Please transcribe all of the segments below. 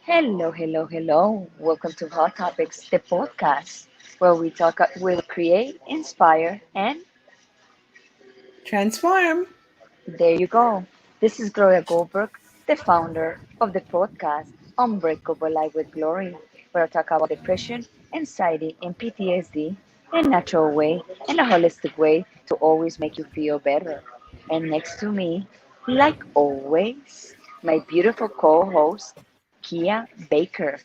Hello, hello, hello. Welcome to Hot Topics, the podcast where we'll create, inspire, and Transform. there you go. This is Gloria Goldberg, the founder of the podcast Unbreakable Life with Gloria, where I talk about depression, anxiety, and PTSD in a natural way and a holistic way to always make you feel better. And next to me, like always, my beautiful co-host, Kia Baker.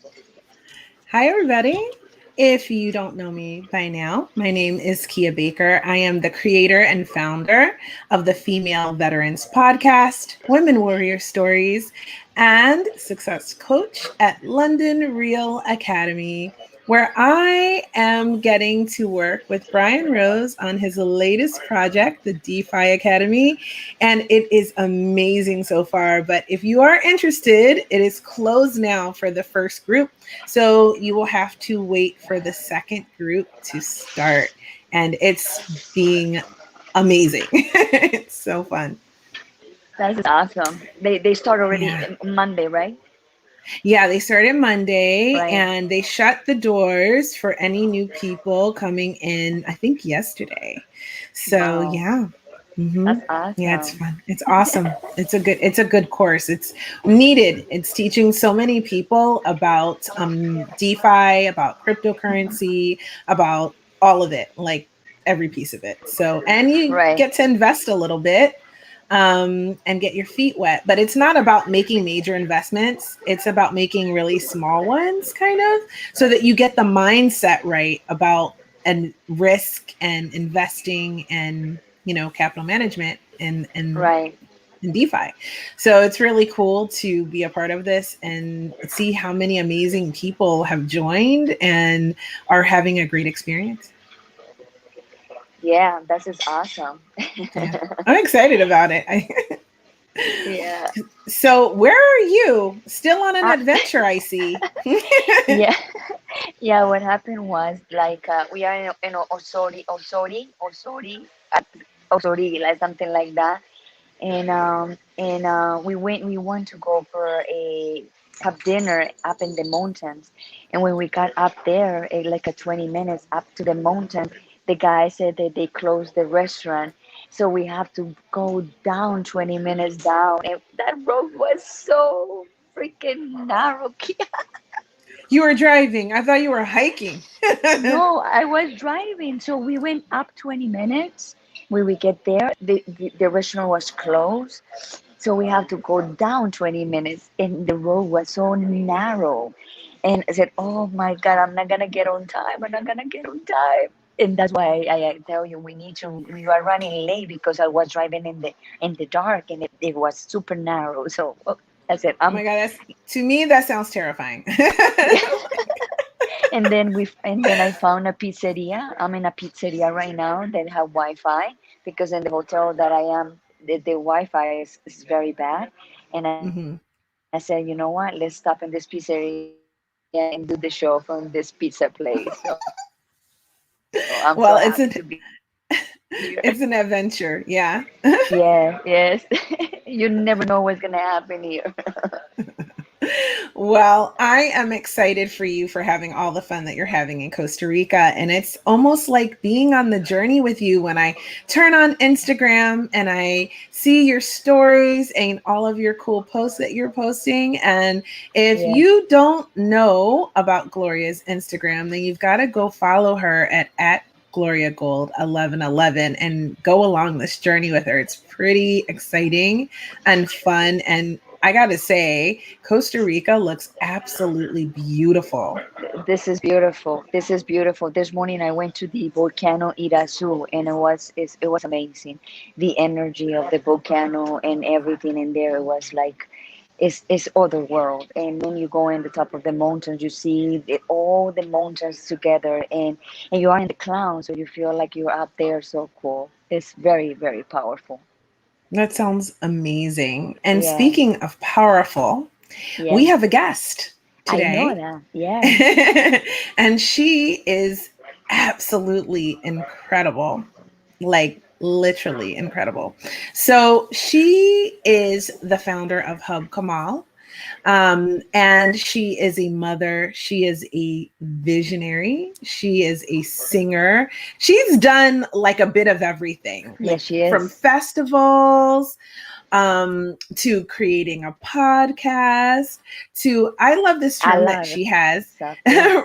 Hi, everybody. If you don't know me by now, my name is Kia Baker. I am the creator and founder of the Female Veterans Podcast, Women Warrior Stories, and success coach at London Real Academy, where I am getting to work with Brian Rose on his latest project, the Defy Academy. And it is amazing so far. But if you are interested, it is closed now for the first group. So you will have to wait for the second group to start. And it's being amazing. It's so fun. That is awesome. They start already Yeah. Monday, right? Yeah, they started Monday Right. and they shut the doors for any new people coming in, I think yesterday. So Wow. yeah. That's Yeah, it's awesome. fun. It's awesome. It's a good course. It's needed. It's teaching so many people about DeFi, about cryptocurrency, about all of it, like every piece of it. So, and you Right. get to invest a little bit and get your feet wet. But it's not about making major investments. It's about making really small ones, kind of, so that you get the mindset right about and risk and investing and capital management Right. and DeFi. So it's really cool to be a part of this and see how many amazing people have joined and are having a great experience. Yeah, that is awesome. Yeah, I'm excited about it. Yeah. So, where are you? Still on an Uh, adventure, I see. yeah. Yeah. What happened was like we are in Osori, like something like that, and we want to go for a have dinner up in the mountains, and when we got up there, like a 20 minutes up to the mountain, the guy said that they closed the restaurant, so we have to go down 20 minutes down, and that road was so freaking narrow. You were driving. I thought you were hiking. No, I was driving. So we went up 20 minutes. When we get there, the restaurant was closed. So we have to go down 20 minutes, and the road was so narrow. And I said, oh my God, I'm not going to get on time. I'm not going to get on time. And that's why I tell you we are running late because I was driving in the dark, and it was super narrow. So I said, Oh my God, to me that sounds terrifying. and then I found a pizzeria. I'm in a pizzeria right now that have Wi-Fi because in the hotel that I am, the Wi-Fi is very bad. And I said, you Hmm. know what? Let's stop in this pizzeria and do the show from this pizza place. So I'm so happy to be here. Well, it's an adventure. Yeah. Yeah, yes. You never know what's gonna happen here. Well, I am excited for you for having all the fun that you're having in Costa Rica. And it's almost like being on the journey with you when I turn on Instagram and I see your stories and all of your cool posts that you're posting. And if Yeah. you don't know about Gloria's Instagram, then you've got to go follow her at Gloria Gold 1111 and go along this journey with her. It's pretty exciting and fun. And I got to say, Costa Rica looks absolutely beautiful. This is beautiful. This is beautiful. This morning I went to the volcano Irazu, and it was amazing. The energy of the volcano and everything in there was like it's other world. And when you go in the top of the mountains, you see all the mountains together, and you are in the clouds, so you feel like you're up there. So cool. It's very very powerful. That sounds amazing. And Yeah. speaking of powerful, we Yes. have a guest I know today. that. Yes. And she is absolutely incredible. Like literally incredible. So she is the founder of Hub Kamal. And she is a mother. She is a visionary. She is a singer. She's done like a bit of everything, Yes, like she from is. festivals to creating a podcast to, I love this A term that lot of she has, stuff. Yeah.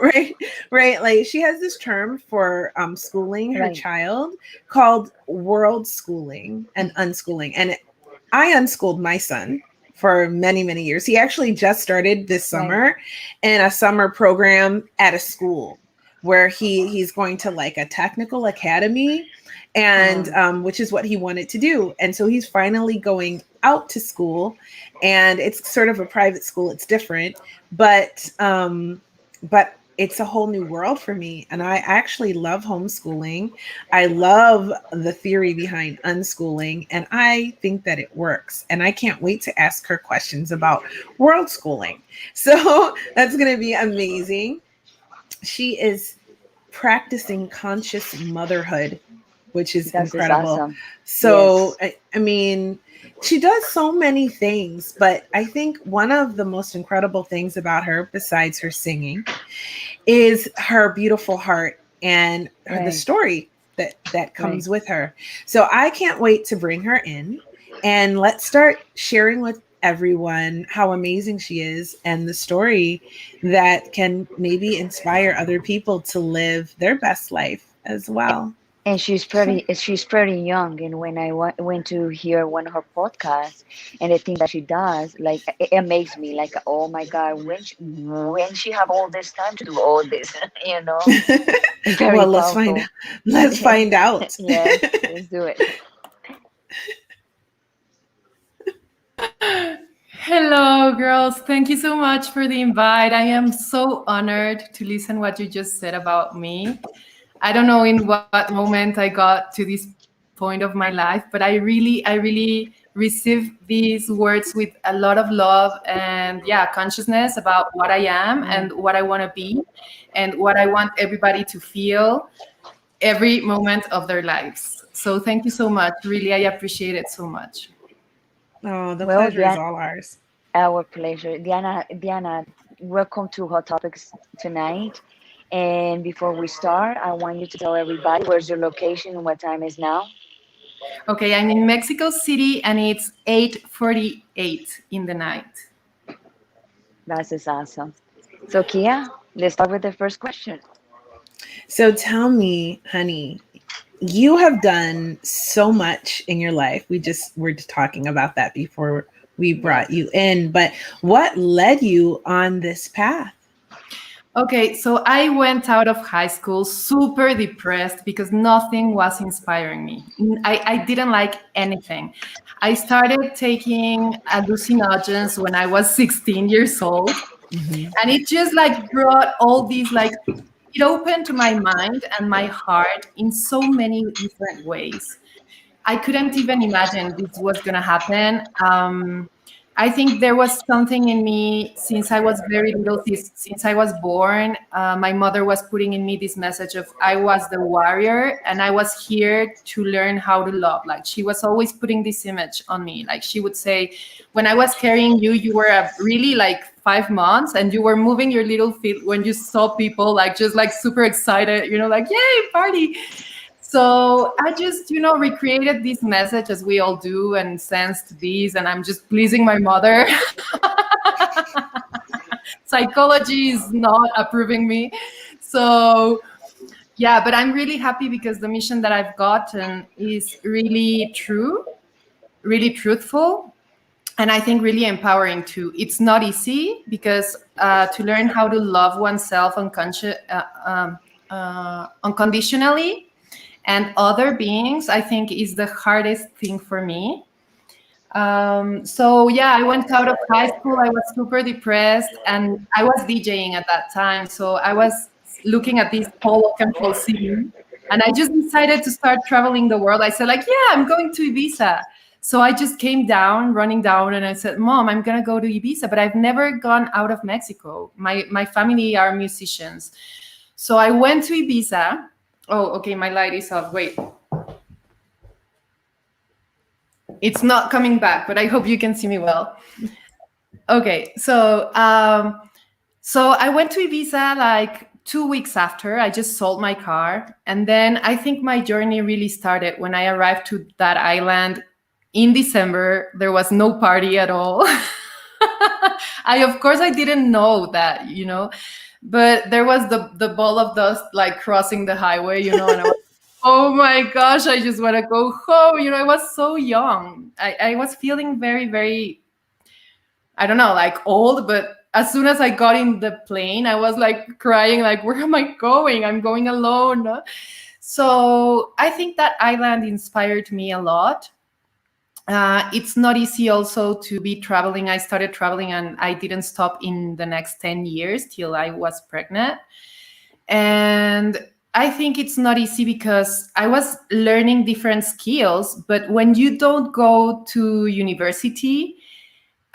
right? Like she has this term for schooling her Right. child called world schooling and unschooling. And I unschooled my son for many, many years. He actually just started this Right. summer in a summer program at a school where he's going to like a technical academy, and which is what he wanted to do. And so he's finally going out to school, and it's sort of a private school. It's different, but it's a whole new world for me. And I actually love homeschooling. I love the theory behind unschooling, and I think that it works. And I can't wait to ask her questions about world schooling. So that's going to be amazing. She is practicing conscious motherhood, which is That is incredible. awesome. So, Yes. I mean, she does so many things, but I think one of the most incredible things about her, besides her singing, is her beautiful heart and the Right. story that Right. comes with her. So I can't wait to bring her in, and let's start sharing with everyone how amazing she is and the story that can maybe inspire other people to live their best life as well. And she's pretty young. And when I went to hear one of her podcasts, and the things that she does, like it makes me like, oh my God, when she have all this time to do all this, you know, very Well, let's find powerful. let's find out. Yes, let's do it. Hello, girls. Thank you so much for the invite. I am so honored to listen what you just said about me. I don't know in what moment I got to this point of my life, but I really receive these words with a lot of love and yeah, consciousness about what I am Right. and what I want to be and what I want everybody to feel every moment of their lives. So thank you so much. Really, I appreciate it so much. Oh, the Well, pleasure is Diana, all ours. our pleasure. Diana, welcome to Hot Topics tonight. And before we start, I want you to tell everybody where's your location and what time is now. Okay, I'm in Mexico City and it's 8:48 in the night. That's just awesome. So, Kia, let's start with the first question. So tell me, honey, you have done so much in your life. We just were talking about that before we brought Yes. you in, but what led you on this path? Okay, so I went out of high school super depressed because nothing was inspiring me. I didn't like anything. I started taking hallucinogens when I was 16 years old. Mhm. And it just like brought all these like it opened to my mind and my heart in so many different ways. I couldn't even imagine this was going to happen. I think there was something in me since I was very little, since I was born. My mother was putting in me this message of I was the warrior and I was here to learn how to love. Like she was always putting this image on me. Like she would say, when I was carrying you, you were a really like 5 months and you were moving your little feet when you saw people like just like super excited, like, yay, party. So I just, recreated this message as we all do and sensed this, and I'm just pleasing my mother. Psychology is not approving me. So yeah, but I'm really happy because the mission that I've gotten is really true, really truthful, and I think really empowering too. It's not easy because to learn how to love oneself unconditionally and other beings, I think is the hardest thing for me. So yeah, I went out of high school. I was super depressed, and I was DJing at that time. So I was looking at this whole rock and roll scene, and I just decided to start traveling the world. I said, like, yeah, I'm going to Ibiza. So I just came down, running down, and I said, Mom, I'm gonna go to Ibiza, but I've never gone out of Mexico. My family are musicians, so I went to Ibiza. Oh, okay, my light is off. Wait. It's not coming back, but I hope you can see me well. Okay, so I went to Ibiza like 2 weeks after. I just sold my car, and then I think my journey really started when I arrived to that island in December. There was no party at all. Of course I didn't know that, but there was the ball of dust like crossing the highway, and I was, oh my gosh, I just want to go home. I was so young. I was feeling very, very, I don't know, like old, but as soon as I got in the plane, I was like crying, like, where am I going? I'm going alone. So I think that island inspired me a lot. It's not easy also to be traveling. I started traveling and I didn't stop in the next 10 years till I was pregnant. And I think it's not easy because I was learning different skills, but when you don't go to university,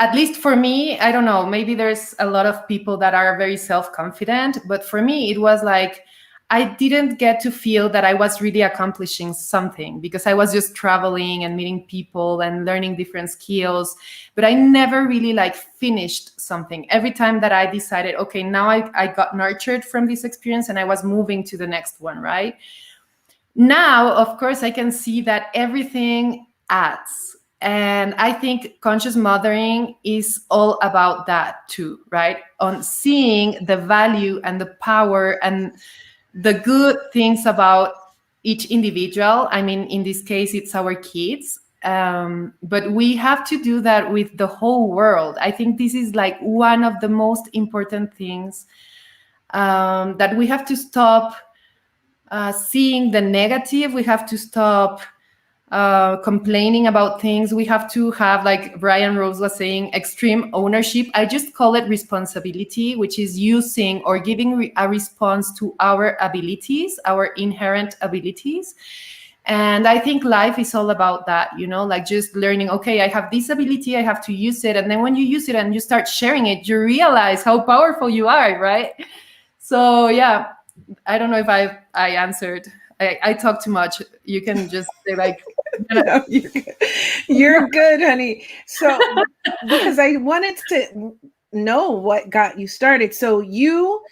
at least for me, I don't know, maybe there's a lot of people that are very self-confident, but for me, it was like, I didn't get to feel that I was really accomplishing something because I was just traveling and meeting people and learning different skills, but I never really like finished something. Every time that I decided, okay, now I got nurtured from this experience and I was moving to the next one, right? Now, of course, I can see that everything adds. And I think conscious mothering is all about that too, right? On seeing the value and the power and the good things about each individual. I mean, in this case, it's our kids. But we have to do that with the whole world. I think this is like one of the most important things, that we have to stop seeing the negative. We have to stop complaining about things. We have to have, like Brian Rose was saying, extreme ownership. I just call it responsibility, which is using or giving a response to our abilities, our inherent abilities. And I think life is all about that, like just learning, okay, I have this ability, I have to use it. And then when you use it and you start sharing it, you realize how powerful you are, right? So yeah, I don't know if I answered. I talk too much. You can just say like, no, you're good, honey. So because I wanted to know what got you started. So you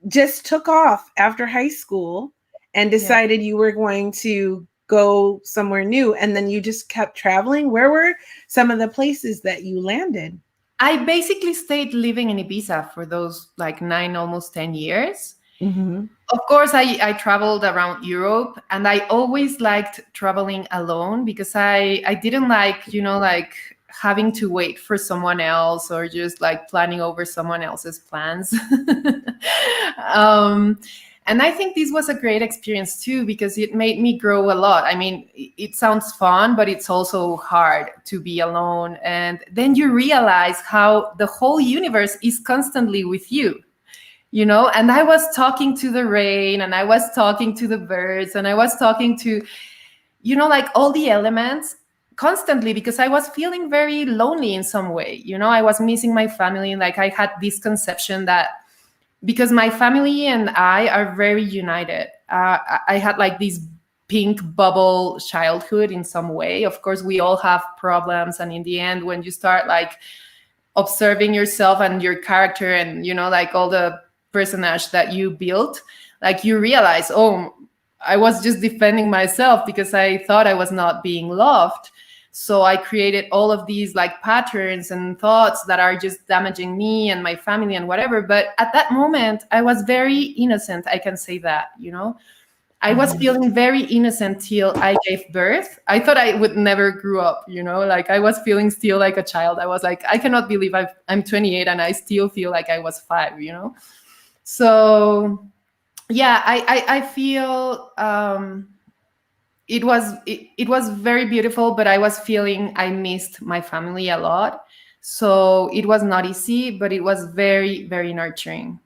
just took off after high school and decided you were going to go somewhere new, and then you just kept traveling. Where were some of the places that you landed? I basically stayed living in Ibiza for those like 9, almost 10 years. Mm-hmm. Of course, I traveled around Europe, and I always liked traveling alone because I didn't like, like having to wait for someone else or just like planning over someone else's plans. And I think this was a great experience too, because it made me grow a lot. I mean, it sounds fun, but it's also hard to be alone. And then you realize how the whole universe is constantly with you. And I was talking to the rain, and I was talking to the birds, and I was talking to, like all the elements constantly, because I was feeling very lonely in some way. I was missing my family. Like I had this conception that because my family and I are very united, I had like this pink bubble childhood in some way. Of course, we all have problems. And in the end, when you start like observing yourself and your character and, like all the personage that you built, like you realize, oh, I was just defending myself because I thought I was not being loved. So I created all of these like patterns and thoughts that are just damaging me and my family and whatever. But at that moment, I was very innocent. I can say that, I was feeling very innocent till I gave birth. I thought I would never grow up, like I was feeling still like a child. I was like, I cannot believe I'm 28 and I still feel like I was 5, So yeah, I feel it was very beautiful, but I was feeling I missed my family a lot. So it was not easy, but it was very, very nurturing.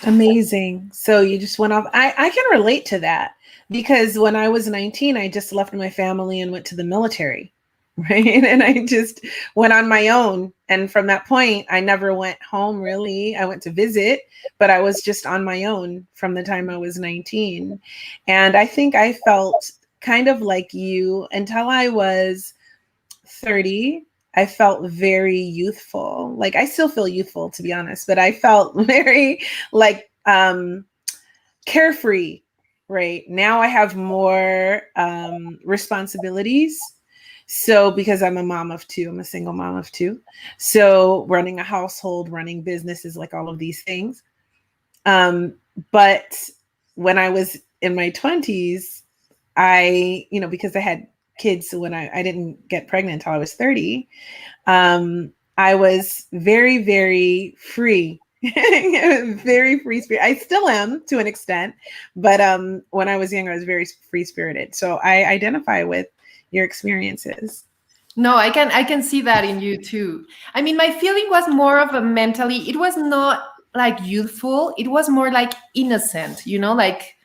Amazing. So you just went off. I can relate to that because when I was 19, I just left my family and went to the military. Right. And I just went on my own. And from that point, I never went home, really. I went to visit, but I was just on my own from the time I was 19. And I think I felt kind of like you until I was 30. I felt very youthful. Like I still feel youthful, to be honest, but I felt very like carefree. Right now, I have more responsibilities. So because I'm a mom of two, I'm a single mom of two. So running a household, running businesses, like all of these things. But when I was in my 20s, because I had kids when I didn't get pregnant until I was 30, I was very, very free. Very free spirit. I still am to an extent, but when I was younger, I was very free spirited. So I identify with your experiences. No, I can see that in you too. I mean, my feeling was more of a mentally, it was not like youthful, it was more like innocent, like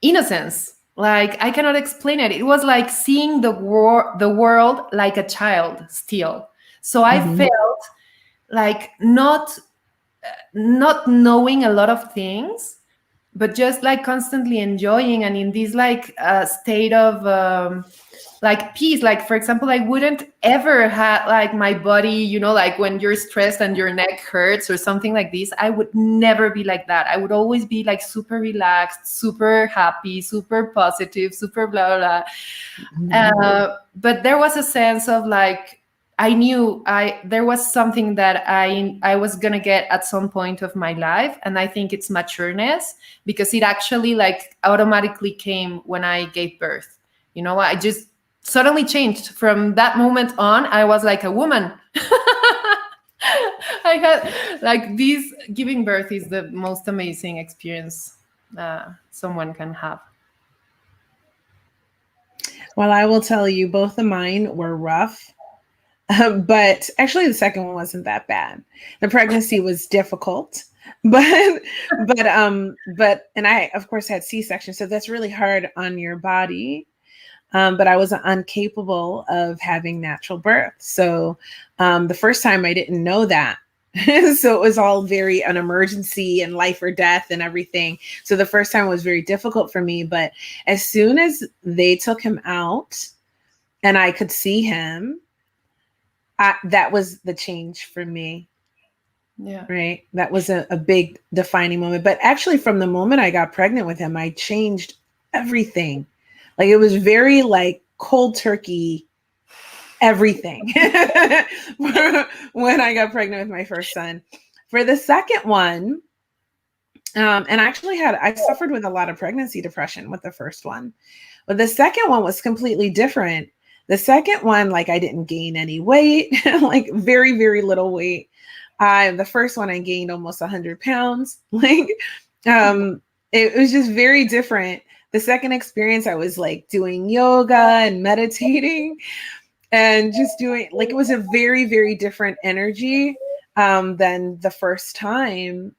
innocence. Like I cannot explain it. It was like seeing the world like a child still. So I Mhm. felt like not knowing a lot of things, but just like constantly enjoying, and in this like state of like peace. Like for example, I wouldn't ever have like my body, like when you're stressed and your neck hurts or something like this, I would never be like that. I would always be like super relaxed, super happy, super positive, super blah blah blah. But there was a sense of like I knew there was something that I was gonna get at some point of my life, and I think it's matureness, because it actually like automatically came when I gave birth. I just suddenly changed from that moment on. I was like a woman. I had like this. Giving birth is the most amazing experience someone can have. Well, I will tell you, both of mine were rough. But actually, the second one wasn't that bad. The pregnancy was difficult, but and I of course had C-section, so that's really hard on your body. But I was incapable of having natural birth. So the first time I didn't know that. So it was all very an emergency and life or death and everything. So the first time was very difficult for me. But as soon as they took him out and I could see him, that was the change for me. Yeah. Right. That was a big defining moment. But actually, from the moment I got pregnant with him, I changed everything. Like it was very like cold turkey, everything when I got pregnant with my first son. For the second one, and I suffered with a lot of pregnancy depression with the first one. But the second one was completely different. The second one, like I didn't gain any weight, like very, very little weight. The first one I gained almost 100 pounds. Like it was just very different. The second experience, I was like doing yoga and meditating and just doing like it was a very, very different energy than the first time.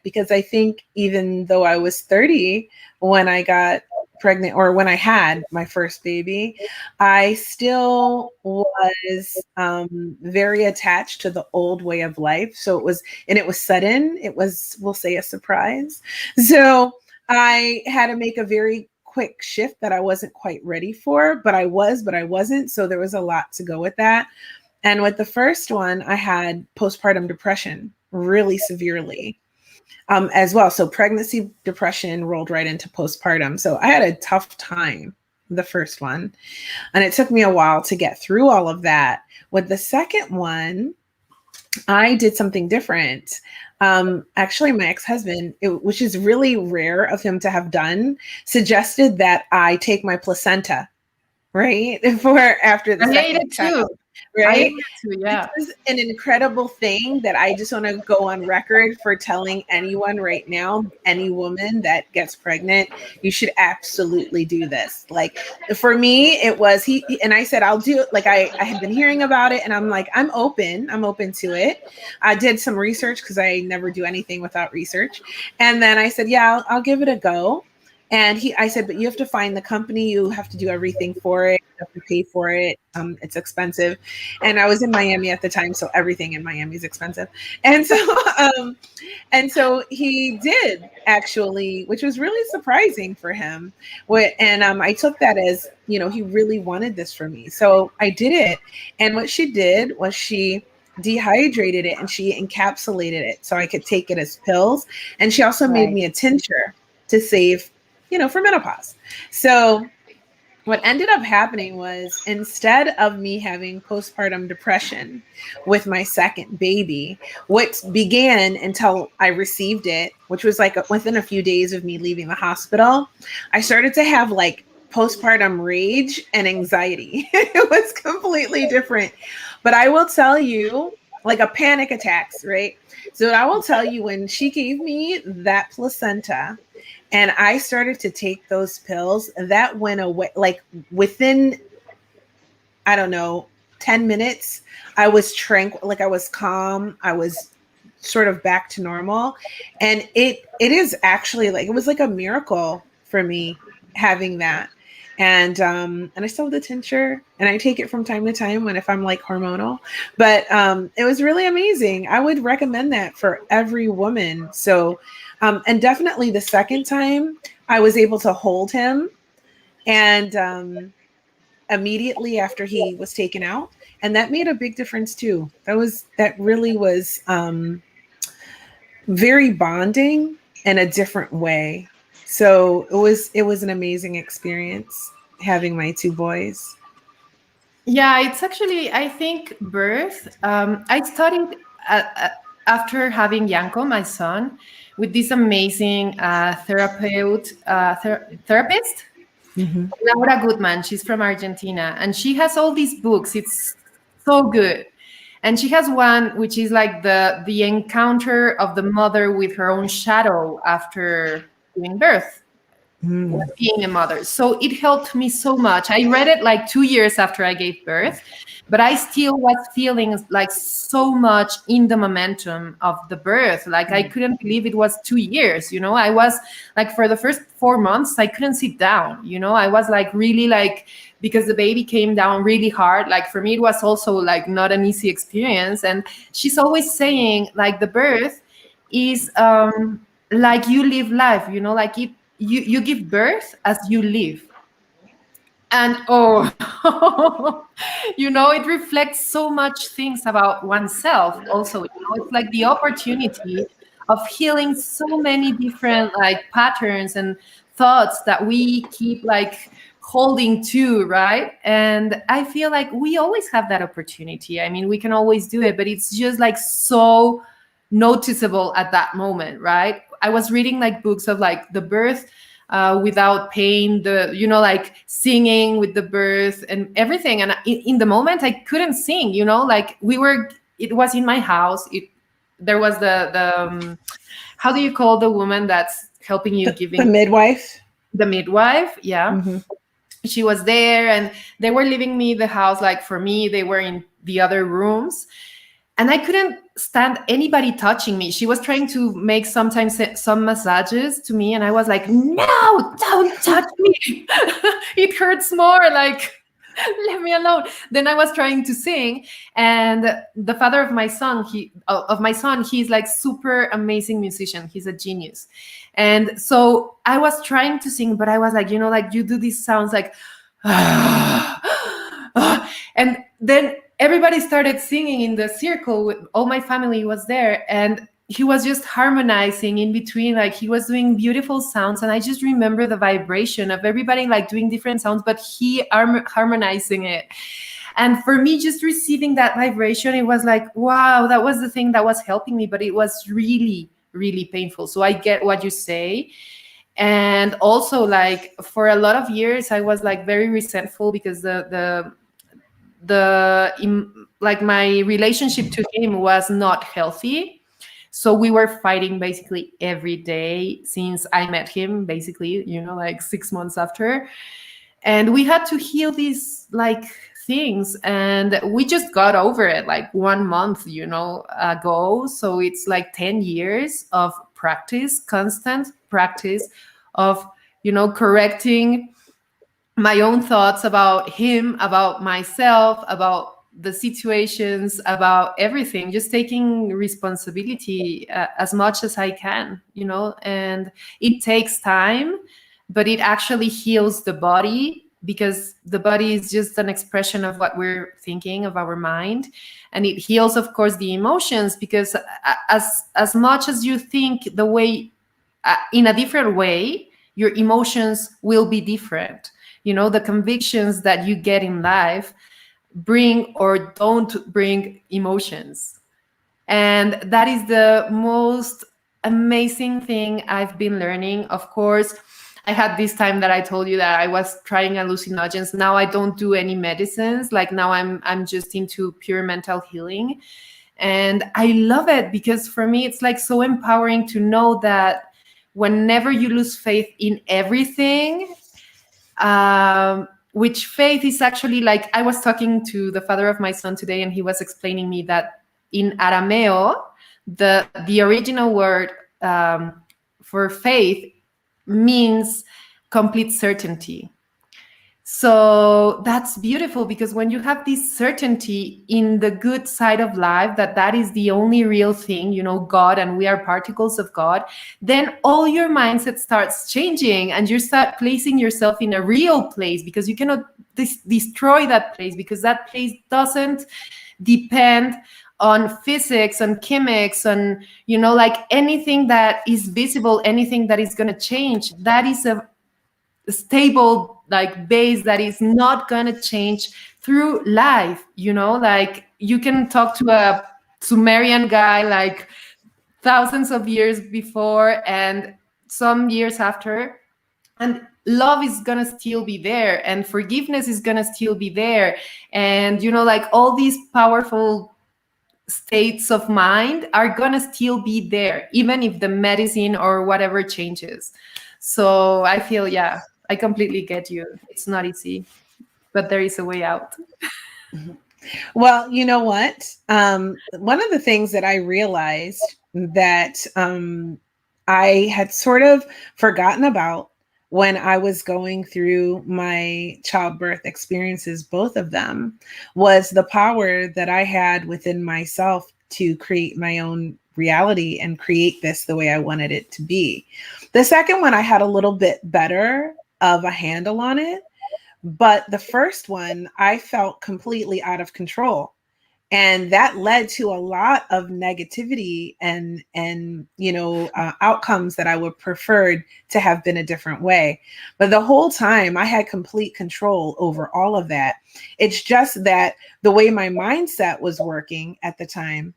Because I think even though I was 30 when I got pregnant or when I had my first baby, I still was very attached to the old way of life. So it was sudden. It was, we'll say, a surprise. So I had to make a very quick shift that I wasn't quite ready for, but I wasn't. So there was a lot to go with that. And with the first one, I had postpartum depression really severely as well. So pregnancy depression rolled right into postpartum. So I had a tough time the first one. And it took me a while to get through all of that. With the second one, I did something different. Actually, my ex-husband, which is really rare of him to have done, suggested that I take my placenta, right? For after the I hate second it child. too. I hate Right? it too, yeah. This is an incredible thing that I just want to go on record for telling anyone right now, any woman that gets pregnant, you should absolutely do this. Like for me, it was and I said, I'll do it. Like I had been hearing about it and I'm like, I'm open to it. I did some research because I never do anything without research. And then I said, yeah, I'll give it a go. And I said, but you have to find the company, you have to do everything for it. have to pay for it. It's expensive. And I was in Miami at the time, so everything in Miami is expensive. And so and so he did actually, which was really surprising for him. And I took that as, he really wanted this for me. So I did it. And what she did was she dehydrated it and she encapsulated it so I could take it as pills. And she also made me a tincture to save, for menopause. So what ended up happening was, instead of me having postpartum depression with my second baby, what began until I received it, which was like within a few days of me leaving the hospital, I started to have like postpartum rage and anxiety. It was completely different. But I will tell you, like a panic attacks, right? So I will tell you, when she gave me that placenta, and I started to take those pills, that went away. Like within, I don't know, 10 minutes, I was tranquil, like I was calm. I was sort of back to normal. And it is actually like, it was like a miracle for me having that. And I still have the tincture, and I take it from time to time if I'm like hormonal, but it was really amazing. I would recommend that for every woman. So, and definitely the second time I was able to hold him, and immediately after he was taken out, and that made a big difference too. That really was very bonding in a different way. So it was an amazing experience having my two boys. Yeah, it's actually, I think, birth. I studied after having Yanko, my son, with this amazing therapist, Mm-hmm. Laura Goodman. She's from Argentina, and she has all these books. It's so good. And she has one which is like the encounter of the mother with her own shadow after giving birth, being a mother. So it helped me so much. I read it like 2 years after I gave birth, but I still was feeling like so much in the momentum of the birth. Like I couldn't believe it was 2 years, I was like, for the first 4 months, I couldn't sit down, I was like really like, because the baby came down really hard. Like for me, it was also like not an easy experience. And she's always saying like the birth is like you live life, like you give birth as you live. And it reflects so much things about oneself also. It's like the opportunity of healing so many different like patterns and thoughts that we keep like holding to, right? And I feel like we always have that opportunity. I mean, we can always do it, but it's just like so noticeable at that moment, right? I was reading like books of like the birth without pain, like singing with the birth and everything. And in the moment, I couldn't sing, like it was in my house. There was the how do you call the woman that's helping you giving? The midwife. The midwife, yeah. Mm-hmm. She was there, and they were leaving me the house. Like for me, they were in the other rooms. And I couldn't stand anybody touching me. She was trying to make sometimes some massages to me. And I was like, no, don't touch me. It hurts more. Like, leave me alone. Then I was trying to sing. And the father of my son, he's like super amazing musician. He's a genius. And so I was trying to sing, but I was like, like you do these sounds like, and then everybody started singing in the circle. All my family was there, and he was just harmonizing in between. Like he was doing beautiful sounds, and I just remember the vibration of everybody like doing different sounds, but he harmonizing it. And for me, just receiving that vibration, it was like, wow, that was the thing that was helping me, but it was really, really painful. So I get what you say. And also, like for a lot of years, I was like very resentful because like my relationship to him was not healthy. So we were fighting basically every day since I met him, basically, like 6 months after. And we had to heal these like things, and we just got over it like 1 month, ago. So it's like 10 years of practice, constant practice of, correcting my own thoughts about him, about myself, about the situations, about everything, just taking responsibility as much as I can, you know. And it takes time, but it actually heals the body, because the body is just an expression of what we're thinking, of our mind. And it heals, of course, the emotions, because as much as you think the way in a different way, your emotions will be different. You know, the convictions that you get in life bring or don't bring emotions. And that is the most amazing thing I've been learning. Of course, I had this time that I told you that I was trying hallucinogens. Now I don't do any medicines. Like now I'm just into pure mental healing. And I love it, because for me it's like so empowering to know that whenever you lose faith in everything, which faith is actually, like, I was talking to the father of my son today, and he was explaining me that in Arameo, the original word for faith means complete certainty. So that's beautiful, because when you have this certainty in the good side of life, that is the only real thing, you know, God, and we are particles of God, then all your mindset starts changing, and you start placing yourself in a real place, because you cannot destroy that place, because that place doesn't depend on physics, on chemics, on, you know, like anything that is visible, anything that is going to change. That is a stable like base that is not going to change through life. You know, like you can talk to a Sumerian guy like thousands of years before and some years after, and love is gonna still be there, and forgiveness is gonna still be there, and you know, like all these powerful states of mind are gonna still be there, even if the medicine or whatever changes. So I feel, yeah, I completely get you. It's not easy, but there is a way out. Well, you know what? One of the things that I realized that I had sort of forgotten about when I was going through my childbirth experiences, both of them, was the power that I had within myself to create my own reality and create this the way I wanted it to be. The second one, I had a little bit better of a handle on it. But the first one, I felt completely out of control. And that led to a lot of negativity and outcomes that I would preferred to have been a different way. But the whole time I had complete control over all of that. It's just that the way my mindset was working at the time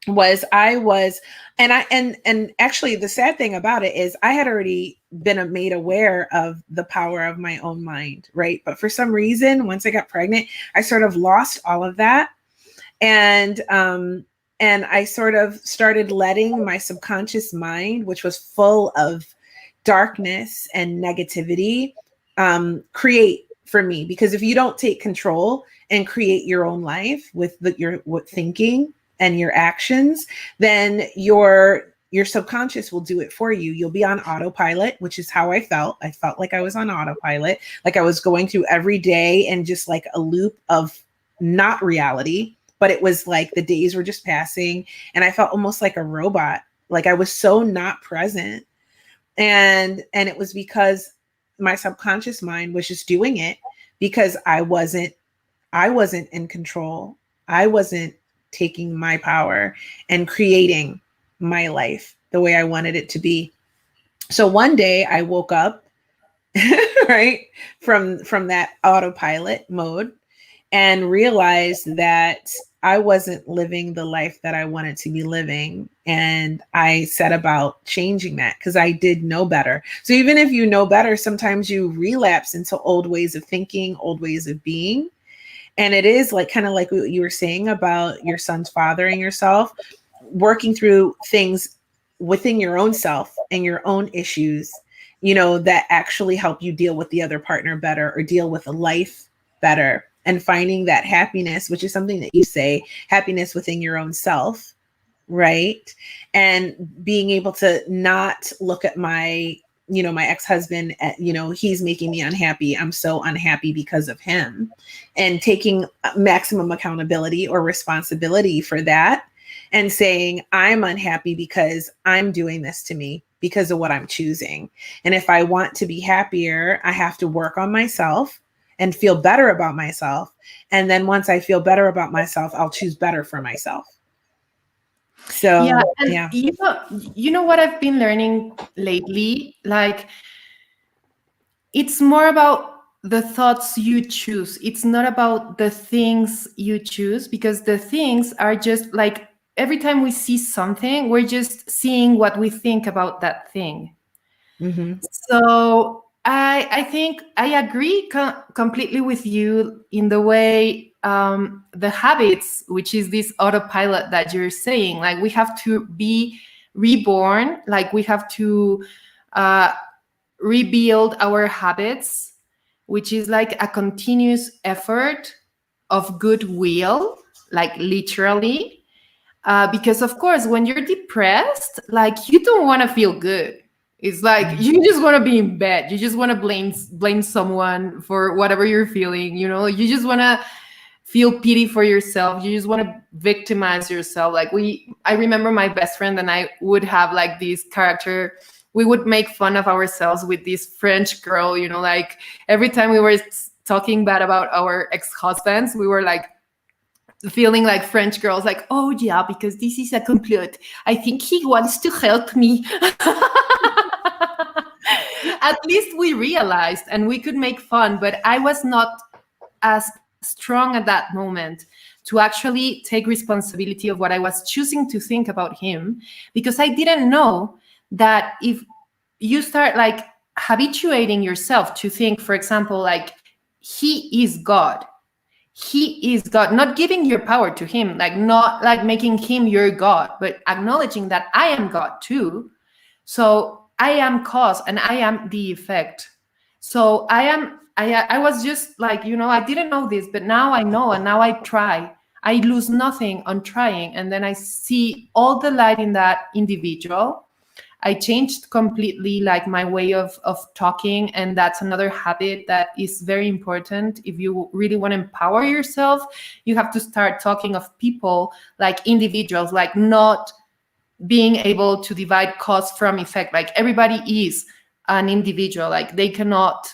was and actually the sad thing about it is I had already been made aware of the power of my own mind, right? But for some reason, once I got pregnant, I sort of lost all of that. And I sort of started letting my subconscious mind, which was full of darkness and negativity, create for me. Because if you don't take control and create your own life with your thinking and your actions, then your subconscious will do it for you. You'll be on autopilot, which is how I felt. I felt like I was on autopilot, like I was going through every day and just like a loop of not reality, but it was like the days were just passing and I felt almost like a robot. Like I was so not present. And it was because my subconscious mind was just doing it because I wasn't in control. I wasn't taking my power and creating my life the way I wanted it to be. So one day I woke up, right, from that autopilot mode and realized that I wasn't living the life that I wanted to be living. And I set about changing that because I did know better. So even if you know better, sometimes you relapse into old ways of thinking, old ways of being. And it is like kind of like what you were saying about your son's father and yourself, working through things within your own self and your own issues, you know, that actually help you deal with the other partner better or deal with a life better, and finding that happiness, which is something that you say, happiness within your own self, right? And being able to not look at my my ex-husband, he's making me unhappy. I'm so unhappy because of him. And taking maximum accountability or responsibility for that and saying, I'm unhappy because I'm doing this to me because of what I'm choosing. And if I want to be happier, I have to work on myself and feel better about myself. And then once I feel better about myself, I'll choose better for myself. So, Yeah, and yeah. you know what I've been learning lately? Like, it's more about the thoughts you choose. It's not about the things you choose, because the things are just like every time we see something, we're just seeing what we think about that thing. Mm-hmm. So I think I agree completely with you in the way the habits, which is this autopilot that you're saying, like we have to be reborn, like we have to uh, rebuild our habits, which is like a continuous effort of goodwill, like literally. Because of course, when you're depressed, like you don't want to feel good. It's like you just want to be in bed. You just want to blame someone for whatever you're feeling. You just want to feel pity for yourself. You just want to victimize yourself. Like I remember my best friend and I would have like this character. We would make fun of ourselves with this French girl. Like every time we were talking bad about our ex-husbands, we were like feeling like French girls, like, oh yeah, because this is a complot. I think he wants to help me. At least we realized and we could make fun, but I was not as strong at that moment to actually take responsibility of what I was choosing to think about him, because I didn't know that if you start like habituating yourself to think, for example, like he is God, he is God, not giving your power to him, like not like making him your God, but acknowledging that I am God too. So I am cause and I am the effect. So I was just like, I didn't know this, but now I know, and now I try. I lose nothing on trying, and then I see all the light in that individual. I changed completely like my way of talking. And that's another habit that is very important. If you really want to empower yourself, you have to start talking of people like individuals, like not being able to divide cause from effect. Like everybody is an individual. Like they cannot,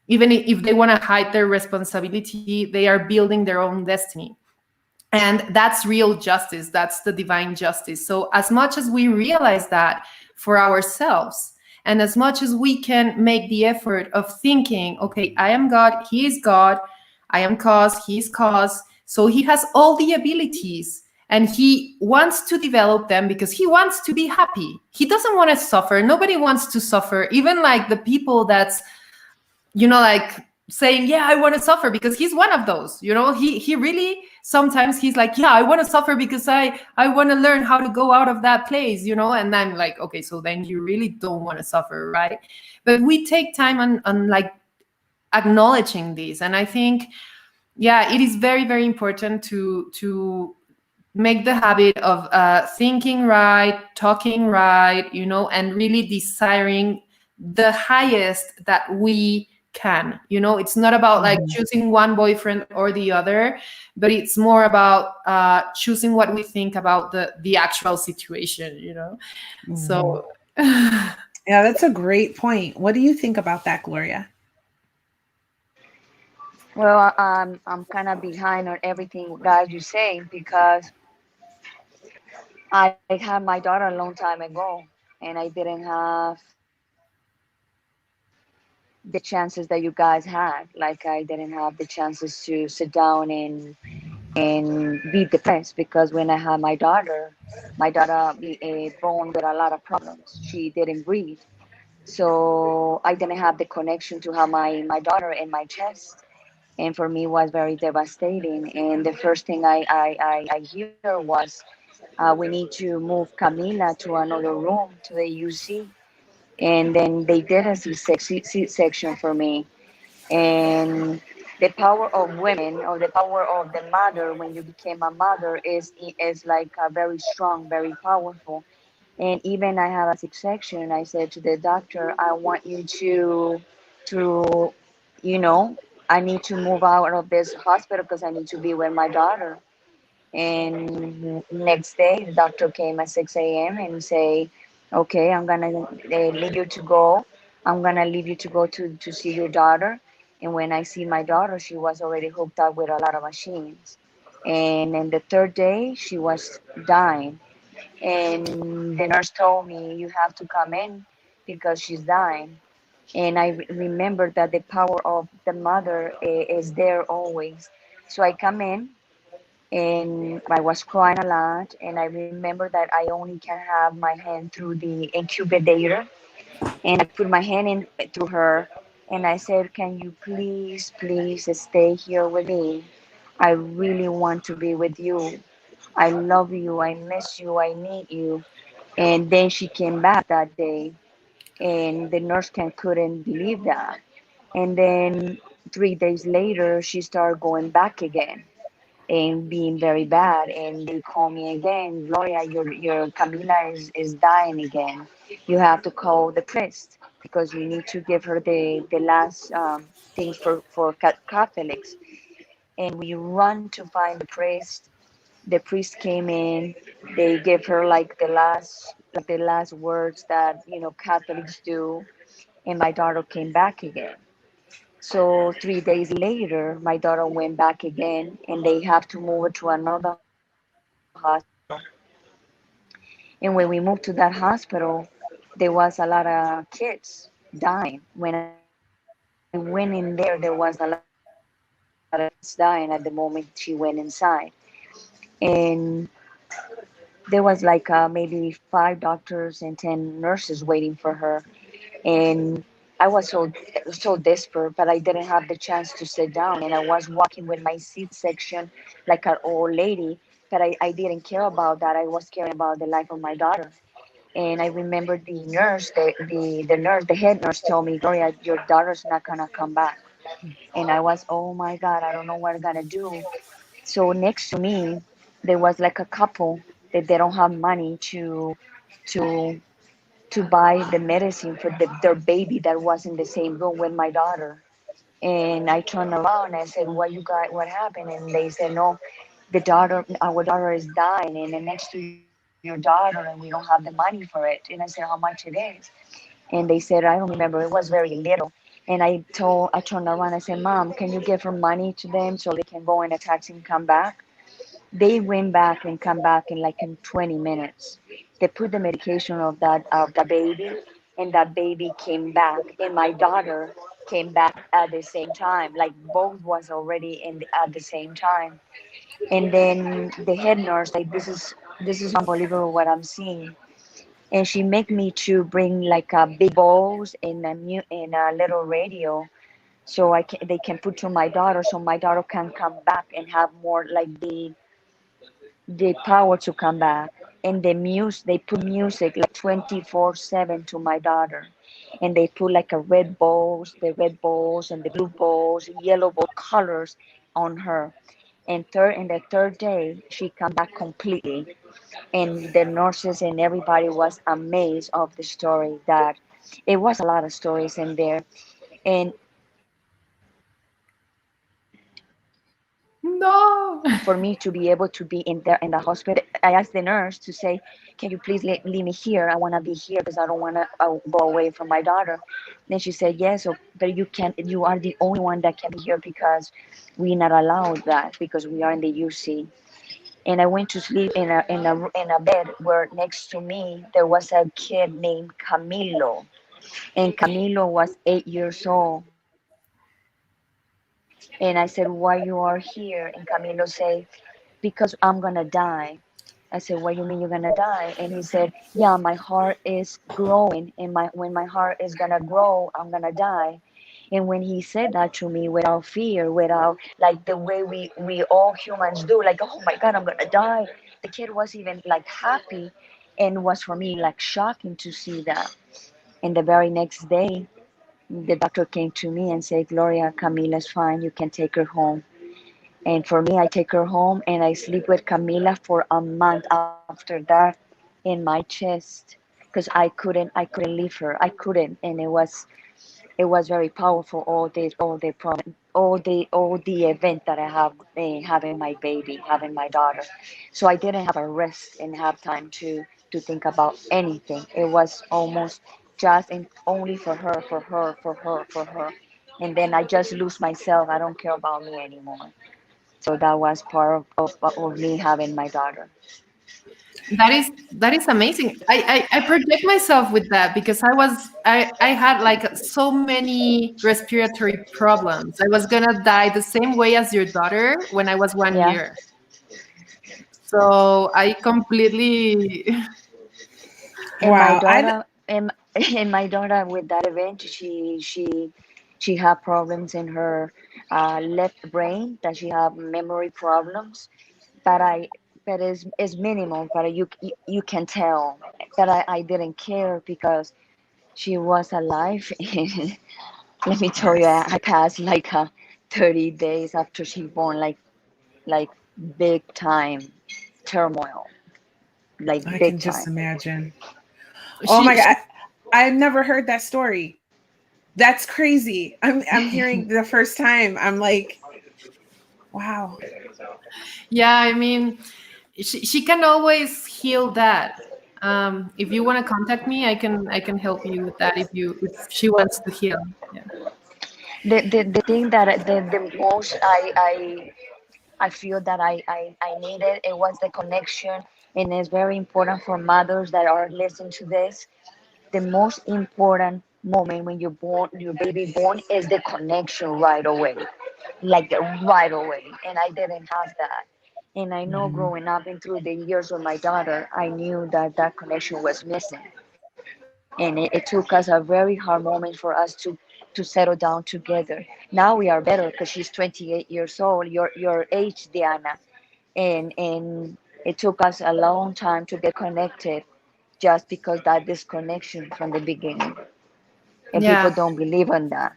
even if they want to hide their responsibility, they are building their own destiny. And that's real justice. That's the divine justice. So as much as we realize that for ourselves, and as much as we can make the effort of thinking, okay, I am God, he is God, I am cause, he is cause. So he has all the abilities and he wants to develop them because he wants to be happy. He doesn't want to suffer. Nobody wants to suffer. Even like the people that's, like saying, yeah, I want to suffer, because he's one of those. He really, sometimes he's like, yeah, I want to suffer because I want to learn how to go out of that place, and I'm like, okay, so then you really don't want to suffer, right? But we take time on like acknowledging this. And I think, yeah, it is very, very important to make the habit of thinking right, talking right, and really desiring the highest that we can. It's not about like choosing one boyfriend or the other, but it's more about choosing what we think about the actual situation. So yeah, that's a great point. What do you think about that, Gloria? Well, I'm kind of behind on everything guys you're saying, because I had my daughter a long time ago, and I didn't have the chances that you guys had. Like I didn't have the chances to sit down and be depressed, because when I had my daughter born with a lot of problems. She didn't breathe, so I didn't have the connection to have my daughter in my chest. And for me, it was very devastating. And the first thing I hear was, we need to move Camila to another room, to the UC. And then they did a C-section for me. And the power of women, or the power of the mother when you became a mother, is like very strong, very powerful. And even I have a C-section, and I said to the doctor, I want you to, you know, I need to move out of this hospital because I need to be with my daughter. And next day, the doctor came at 6 a.m. and say, okay, I'm gonna leave you to go. I'm gonna leave you to go to see your daughter. And when I see my daughter, she was already hooked up with a lot of machines. And then the third day, she was dying. And the nurse told me, you have to come in because she's dying. And I remember that the power of the mother is there always. So I come in and I was crying a lot. And I remember that I only can have my hand through the incubator. And I put my hand in through her and I said, can you please, please stay here with me? I really want to be with you. I love you. I miss you. I need you. And then she came back that day, and the nurse couldn't believe that. And then 3 days later, she started going back again and being very bad. And they call me again, Gloria, your Camila is dying again. You have to call the priest because you need to give her the last things for Catholics. And we run to find the priest. The priest came in. They gave her like the last words that Catholics do, and my daughter came back again. So 3 days later, my daughter went back again, and they have to move her to another hospital. And when we moved to that hospital, there was a lot of kids dying. When I went in there, there was a lot of kids dying at the moment she went inside. And there was like maybe 5 doctors and 10 nurses waiting for her. And I was so desperate, but I didn't have the chance to sit down. And I was walking with my seat section like an old lady, but I didn't care about that. I was caring about the life of my daughter. And I remember the head nurse told me, Gloria, your daughter's not gonna come back. And I was, oh my God, I don't know what I'm gonna do. So next to me, there was like a couple that they don't have money to to buy the medicine for their baby that was in the same room with my daughter. And I turned around and I said, what you got, what happened? And they said, no, our daughter is dying and next to your daughter and we don't have the money for it. And I said, how much it is? And they said, I don't remember, it was very little. And I turned around, I said, Mom, can you give her money to them so they can go in a taxi and come back? They went back and come back in like in 20 minutes. They put the medication of the baby, and that baby came back, and my daughter came back at the same time. Like both was already at the same time. And then the head nurse, like this is unbelievable what I'm seeing. And she make me to bring like a big bowls and a little radio so they can put to my daughter so my daughter can come back and have more like the power to come back. And the music, they put music like 24/7 to my daughter. And they put like the red balls and the blue balls, yellow ball colors on her. And the third day, she come back completely. And the nurses and everybody was amazed of the story that it was a lot of stories in there. And No. for me to be able to be in there in the hospital, I asked the nurse to say, can you please leave me here? I want to be here because I don't want to go away from my daughter. Then she said, yes, but you can't, you are the only one that can be here because we're not allowed that because we are in the UC. And I went to sleep in a bed where next to me there was a kid named Camilo. And Camilo was 8 years old. And I said, why you are here? And Camilo say, because I'm gonna die. I said, what you mean you're gonna die? And he said, yeah, my heart is growing, and when my heart is gonna grow, I'm gonna die. And when he said that to me without fear, without like the way we all humans do, like, oh my God, I'm gonna die. The kid was even like happy, and was for me like shocking to see that. And the very next day, the doctor came to me and said, Gloria, Camila's fine. You can take her home. And for me, I take her home and I sleep with Camila for a month after that. in my chest because I couldn't leave her. I couldn't, and it was very powerful. All the problem, all the event that I have, having my baby, having my daughter. So I didn't have a rest and have time to think about anything. It was almost just only for her, for her, for her, for her, and then I just lose myself. I don't care about me anymore. So that was part of me having my daughter. That is amazing. I project myself with that because I had like so many respiratory problems. I was gonna die the same way as your daughter when I was one Yeah. year. So I completely And my Wow. daughter and my daughter with that event, she had problems in her left brain, that she have memory problems, but it's minimal, but you can tell that I didn't care because she was alive. And let me tell you, Yes. I passed like 30 days after she born, like big time turmoil, like I big can just time. imagine. Oh my she God. I've never heard that story. That's crazy. I'm hearing the first time. I'm like, wow. yeah, I mean she can always heal that. If you want to contact me, I can help you with that if she wants to heal. Yeah. The thing that the most I feel that I needed, it was the connection, and it's very important for mothers that are listening to this. The most important moment when your baby born, is the connection right away, like right away. And I didn't have that. And I know Mhm. growing up and through the years with my daughter, I knew that that connection was missing. And it took us a very hard moment for us to settle down together. Now we are better because she's 28 years old, your age, Diana. And it took us a long time to get connected, just because that disconnection from the beginning. And people Yeah. don't believe in that.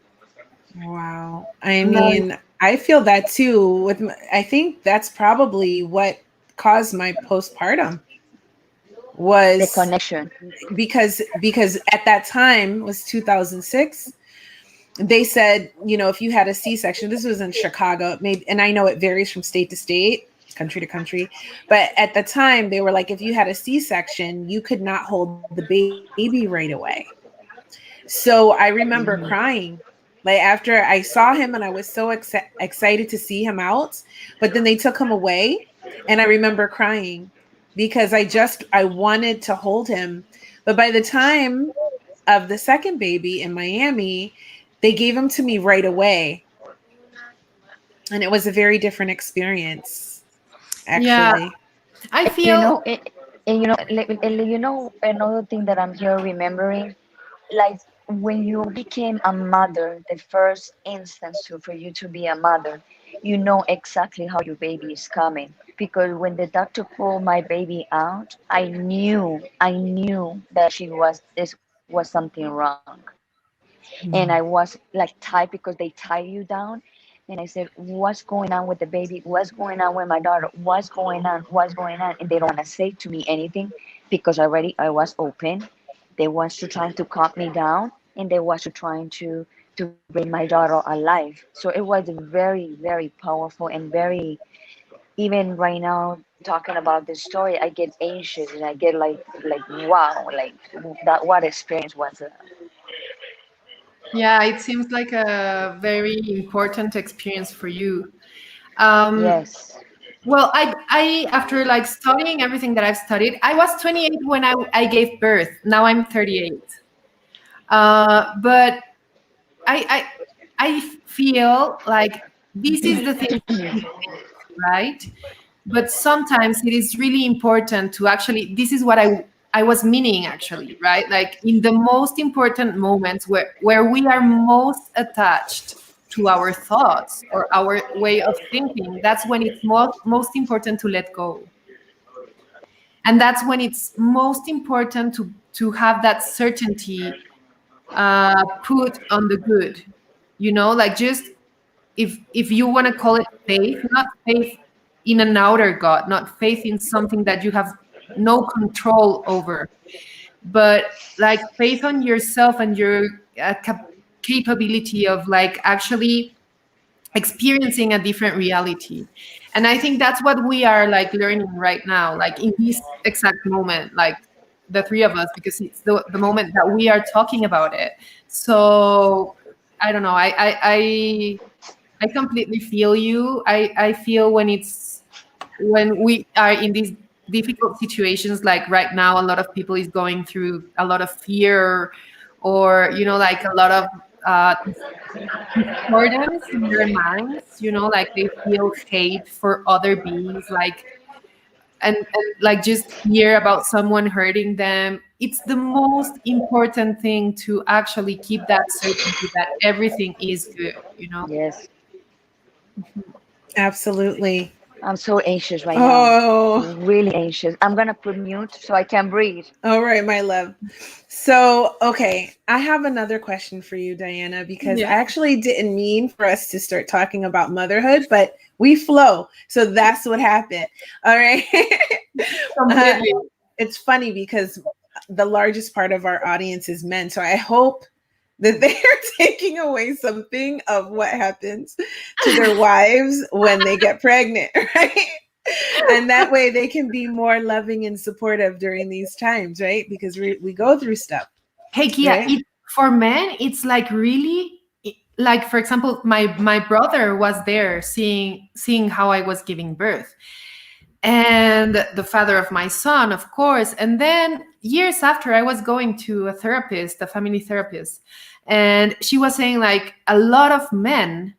Wow. I No. mean, I feel that too. I think that's probably what caused my postpartum The was connection. because at that time was 2006. They said, if you had a C-section, this was in Chicago, maybe, and I know it varies from state to state, country to country, but at the time they were like, if you had a C-section, you could not hold the baby right away. So I remember Mhm. crying. Like after I saw him and I was so excited to see him out, but then they took him away and I remember crying because I wanted to hold him. But by the time of the second baby in Miami, they gave him to me right away. And it was a very different experience, Yeah, actually. I You feel. know, another thing that I'm here remembering, like when you became a mother, the first instance for you to be a mother, you know exactly how your baby is coming. Because when the doctor pulled my baby out, I knew that this was something wrong. And I was like tied because they tie you down. And I said, what's going on with the baby? What's going on with my daughter? What's going on? What's going on? And they don't want to say to me anything because already I was open. They was to trying to calm me down, and they was to trying to bring my daughter alive. So it was very, very powerful, and very, even right now talking about this story, I get anxious and I get like wow, like that, what experience was that? Yeah, it seems like a very important experience for you. Um, Yes. well, I after like studying everything that I've studied, I was 28 when I gave birth. Now I'm 38. But I I feel like this is the thing, right? But sometimes it is really important to actually, this is what I was meaning actually, right? Like in the most important moments where we are most attached to our thoughts or our way of thinking, that's when it's most important to let go. And that's when it's most important to have that certainty put on the good. Like just, if you want to call it faith, not faith in an outer God, not faith in something that you have no control over, but like faith on yourself and your capability of like actually experiencing a different reality. And I think that's what we are like learning right now, like in this exact moment, like the three of us, because it's the moment that we are talking about it. So I don't know, I completely feel you. I feel when we are in these difficult situations, like right now a lot of people is going through a lot of fear, or you know, like a lot of discordance in their minds, you know, like they feel hate for other beings, like and like just hear about someone hurting them. It's the most important thing to actually keep that certainty that everything is good, you know. Yes. Absolutely. I'm so anxious right Oh. now. Really anxious. I'm gonna put mute so I can breathe. All right, my love. So, okay, I have another question for you, Diana, because I actually didn't mean for us to start talking about motherhood, but we flow. So that's what happened. All right. It's funny because the largest part of our audience is men. So I hope that they are taking away something of what happens to their wives when they get pregnant, right? And that way they can be more loving and supportive during these times, right? Because we go through stuff. Hey, Kia, right? for men, it's like really, like for example, my brother was there seeing how I was giving birth, and the father of my son, of course. And then years after, I was going to a therapist, a family therapist, and she was saying like a lot of men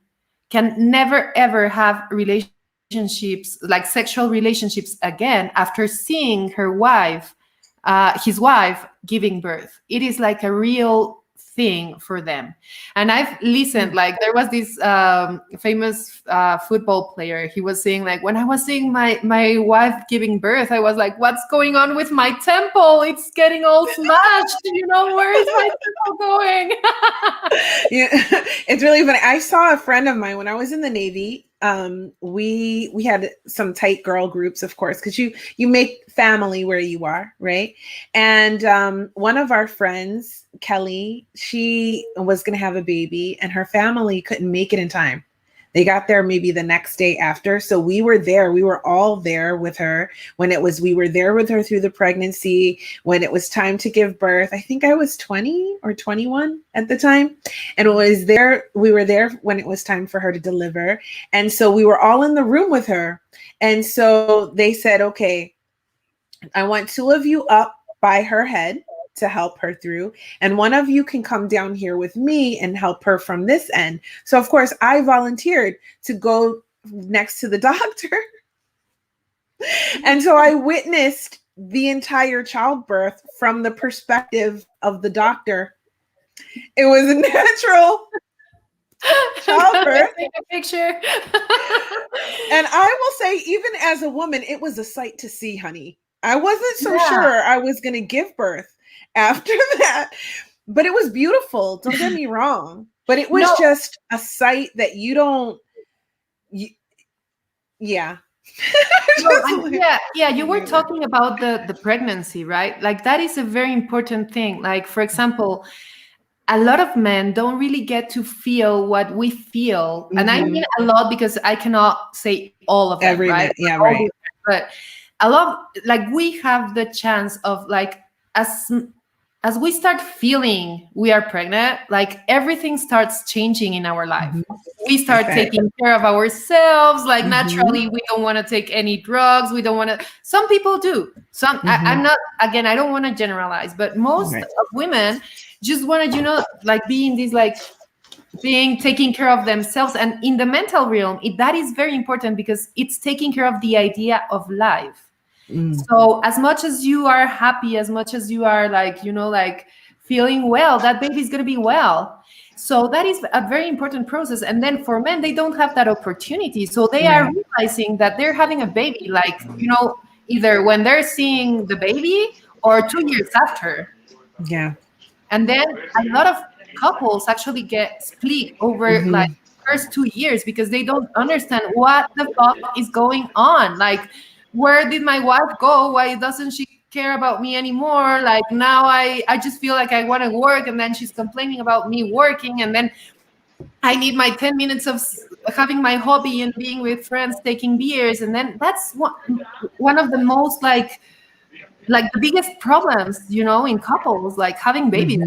can never ever have relationships, like sexual relationships again, after seeing his wife giving birth. It is like a real thing for them. And I've listened, like there was this famous football player. He was saying like, when I was seeing my wife giving birth, I was like, what's going on with my temple? It's getting all smashed. You know, where is my temple going? Yeah, it's really funny. I saw a friend of mine when I was in the Navy. We had some tight girl groups, of course, because you make family where you are, right? And one of our friends, Kelly, she was going to have a baby, and her family couldn't make it in time. They got there maybe the next day after. So we were there. We were all there with her we were there with her through the pregnancy, when it was time to give birth. I think I was 20 or 21 at the time. And we were there when it was time for her to deliver. And so we were all in the room with her. And so they said, okay, I want two of you up by her head to help her through, and one of you can come down here with me and help her from this end. So of course I volunteered to go next to the doctor. And so I witnessed the entire childbirth from the perspective of the doctor. It was a natural childbirth. Take a picture. And I will say, even as a woman, it was a sight to see, honey. I wasn't so sure I was going to give birth after that, but it was beautiful. Don't get me wrong, but it was just a sight that you don't. Yeah. You were talking about the pregnancy, right? Like that is a very important thing. Like for example, a lot of men don't really get to feel what we feel, mm-hmm. And I mean a lot because I cannot say all of them, right? Yeah, right. But a lot, like we have the chance of like as we start feeling we are pregnant, like everything starts changing in our life. Mm-hmm. We start taking care of ourselves. Like mm-hmm. naturally, we don't want to take any drugs. We don't want to. Some people do. Some. Mm-hmm. I'm not. Again, I don't want to generalize, but most of women just want to, like be in this like being taking care of themselves. And in the mental realm, that is very important because it's taking care of the idea of life. So as much as you are happy, as much as you are like, like feeling well, that baby is going to be well. So that is a very important process. And then for men, they don't have that opportunity. So they are realizing that they're having a baby, like, either when they're seeing the baby or 2 years after. Yeah. And then a lot of couples actually get split over mm-hmm. like the first 2 years because they don't understand what the fuck is going on. Like, where did my wife go? Why doesn't she care about me anymore? Like now I just feel like I want to work, and then she's complaining about me working, and then I need my 10 minutes of having my hobby and being with friends, taking beers. And then that's one of the most like the biggest problems, in couples, like having babies.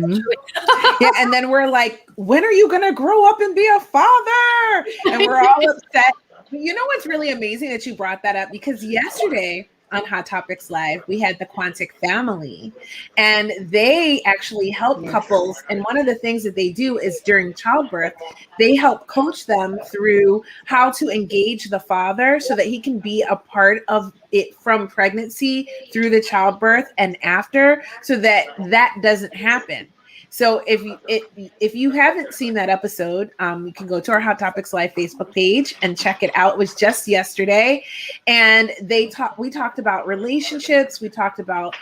Yeah, and then we're like, when are you going to grow up and be a father? And we're all upset. You know what's really amazing that you brought that up? Because yesterday on Hot Topics Live, we had the Quantic family, and they actually help couples. And one of the things that they do is during childbirth, they help coach them through how to engage the father so that he can be a part of it from pregnancy through the childbirth and after, so that that doesn't happen. So if you haven't seen that episode, you can go to our Hot Topics Live Facebook page and check it out. It was just yesterday, and we talked about relationships. We talked about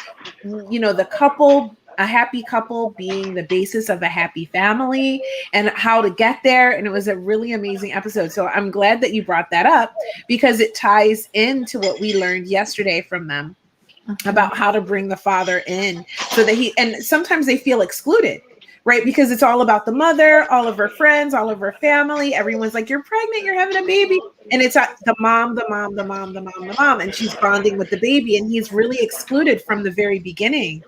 the couple, a happy couple being the basis of a happy family, and how to get there. And it was a really amazing episode. So I'm glad that you brought that up, because it ties into what we learned yesterday from them about how to bring the father in, so that and sometimes they feel excluded, right? Because it's all about the mother, all of her friends, all of her family. Everyone's like, you're pregnant, you're having a baby. And it's the mom, and she's bonding with the baby. And he's really excluded from the very beginning.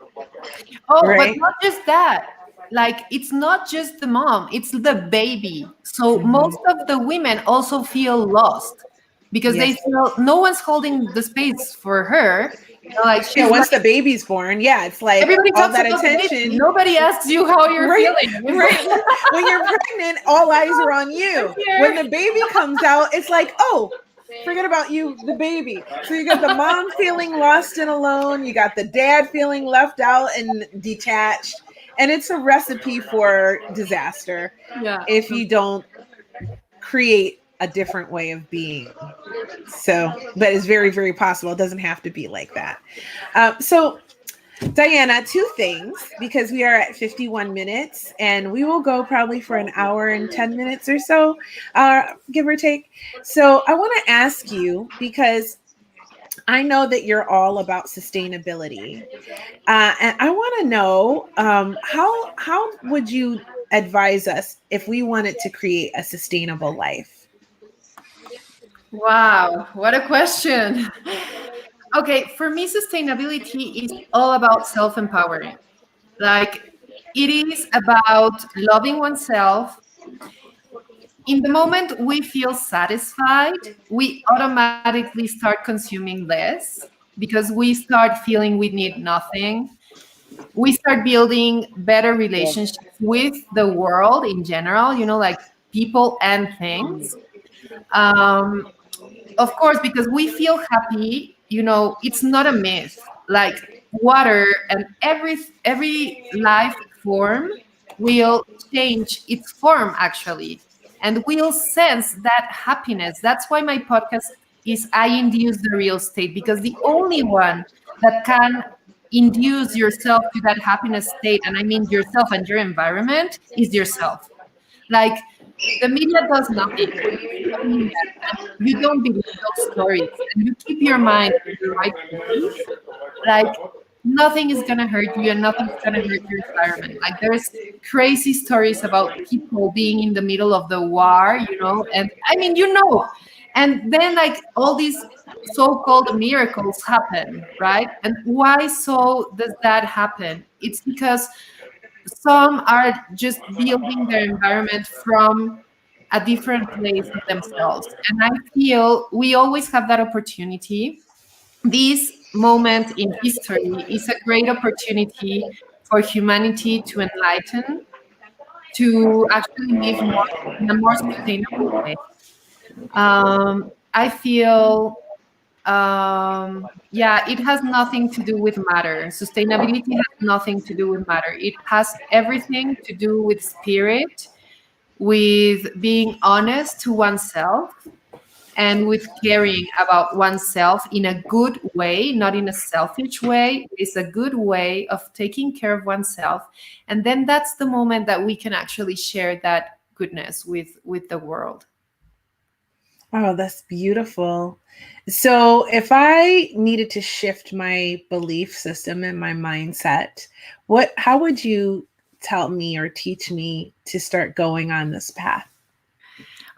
Oh, right? But not just that. Like, it's not just the mom, it's the baby. So most of the women also feel lost, because they feel no one's holding the space for her. Like, once the baby's born, it's like everybody all that attention. Nobody asks you how you're feeling. Right. When you're pregnant, all eyes are on you. When the baby comes out, it's like, oh, forget about you, the baby. So you got the mom feeling lost and alone. You got the dad feeling left out and detached. And it's a recipe for disaster if you don't create a different way of being. So, but it's very, very possible. It doesn't have to be like that. So, Diana, two things, because we are at 51 minutes and we will go probably for an hour and 10 minutes or so, give or take. So I want to ask you, because I know that you're all about sustainability, and I want to know how would you advise us if we wanted to create a sustainable life? Wow, what a question. Okay, for me, sustainability is all about self-empowering. Like, it is about loving oneself. In the moment we feel satisfied, we automatically start consuming less, because we start feeling we need nothing. We start building better relationships with the world in general, like people and things. Of course, because we feel happy, it's not a myth. Like, water and every life form will change its form, actually, and we'll sense that happiness. That's why my podcast is I Induce the Real State, because the only one that can induce yourself to that happiness state, and I mean yourself and your environment, is yourself. Like, the media does nothing. You don't believe those stories, and you keep your mind in the right place. Like, nothing is gonna hurt you, and nothing's gonna hurt your environment. Like, there's crazy stories about people being in the middle of the war, and I mean, and then like all these so-called miracles happen, right? And why so does that happen? It's because some are just building their environment from a different place of themselves. And I feel we always have that opportunity. This moment in history is a great opportunity for humanity to enlighten, to actually live in a more sustainable way. I feel, it has nothing to do with matter. Sustainability has nothing to do with matter. It has everything to do with spirit, with being honest to oneself, and with caring about oneself in a good way, not in a selfish way. It's a good way of taking care of oneself. And then that's the moment that we can actually share that goodness with the world. Oh, that's beautiful. So, if I needed to shift my belief system and my mindset, how would you tell me or teach me to start going on this path?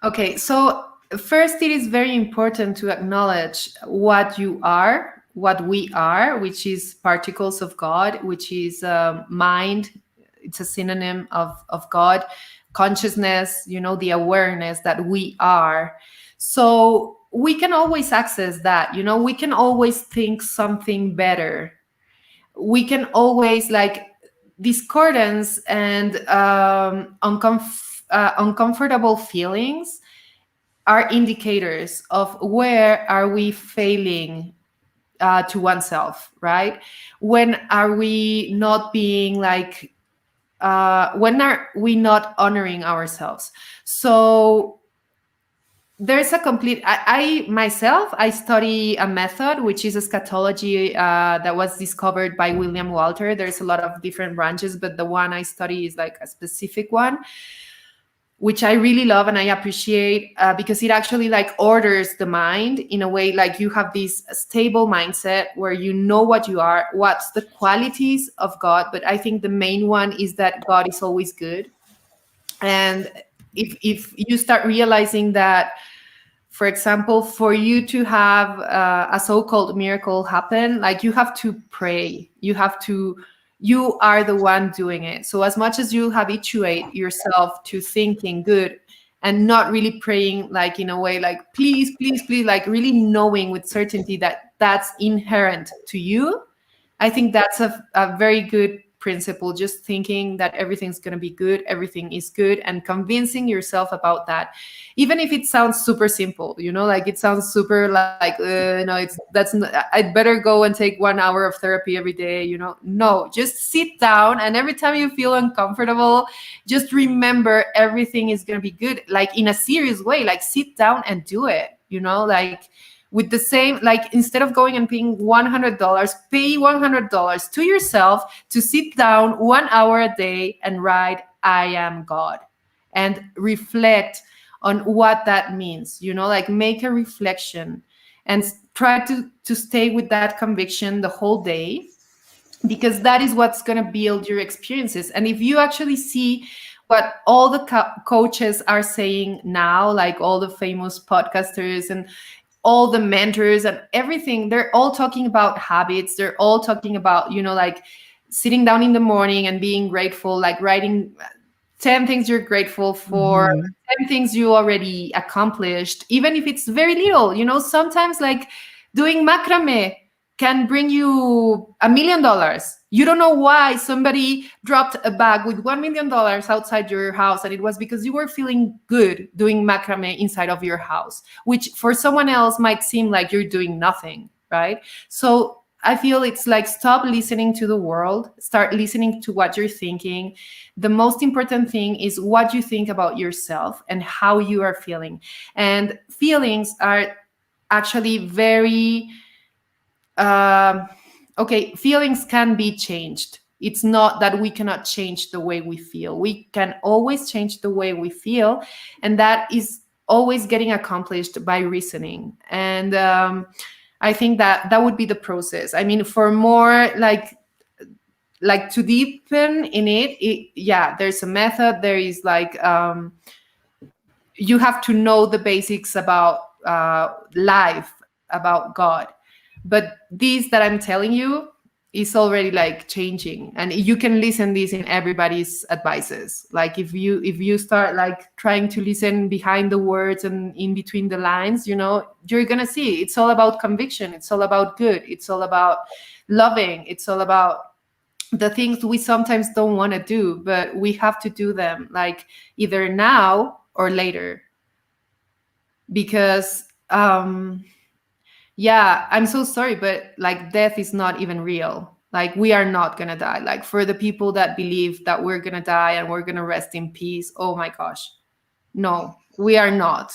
Okay, so first, it is very important to acknowledge what you are, what we are, which is particles of God, which is mind. It's a synonym of God, consciousness, the awareness that we are. So we can always access that, we can always think something better. We can always like discordance and uncomfortable feelings are indicators of where are we failing to oneself, right? When are we not being like when are we not honoring ourselves? So there's a complete I myself, I study a method which is eschatology, that was discovered by William Walter. There's a lot of different branches, but the one I study is like a specific one, which I really love and I appreciate, because it actually like orders the mind in a way, like you have this stable mindset where you know what you are, what's the qualities of God. But I think the main one is that God is always good. And if you start realizing that, for example, for you to have a so-called miracle happen, like you have to pray, you are the one doing it. So as much as you habituate yourself to thinking good and not really praying, like in a way like please please please, like really knowing with certainty that that's inherent to you, I think that's a very good principle. Just thinking that everything's going to be good, everything is good, and convincing yourself about that. Even if it sounds super simple, like it sounds super like, no, I'd better go and take 1 hour of therapy every day, No, just sit down. And every time you feel uncomfortable, just remember everything is going to be good, like in a serious way, like sit down and do it, like with the same, like instead of going and paying $100, pay $100 to yourself to sit down 1 hour a day and write I am God and reflect on what that means, like make a reflection and try to stay with that conviction the whole day, because that is what's going to build your experiences. And if you actually see what all the coaches are saying now, like all the famous podcasters and all the mentors and everything, they're all talking about habits. They're all talking about, like sitting down in the morning and being grateful, like writing 10 things you're grateful for, Mm-hmm. 10 things you already accomplished, even if it's very little. Sometimes like doing macrame can bring you $1 million. You don't know why somebody dropped a bag with $1 million outside your house, and it was because you were feeling good doing macrame inside of your house, which for someone else might seem like you're doing nothing, right? So I feel it's like stop listening to the world, start listening to what you're thinking. The most important thing is what you think about yourself and how you are feeling. And feelings are actually very okay, feelings can be changed. It's not that we cannot change the way we feel. We can always change the way we feel, and that is always getting accomplished by reasoning. And I think that would be the process. I mean, for more like to deepen in it, yeah, there's a method. There is like you have to know the basics about life, about God. But this that I'm telling you is already like changing, and you can listen this in everybody's advices. Like if you start like trying to listen behind the words and in between the lines, you're gonna see it's all about conviction. It's all about good. It's all about loving. It's all about the things we sometimes don't want to do, but we have to do them, like either now or later. Because yeah, I'm so sorry, but like death is not even real. Like we are not gonna die. Like for the people that believe that we're gonna die and we're gonna rest in peace, oh my gosh, no, we are not.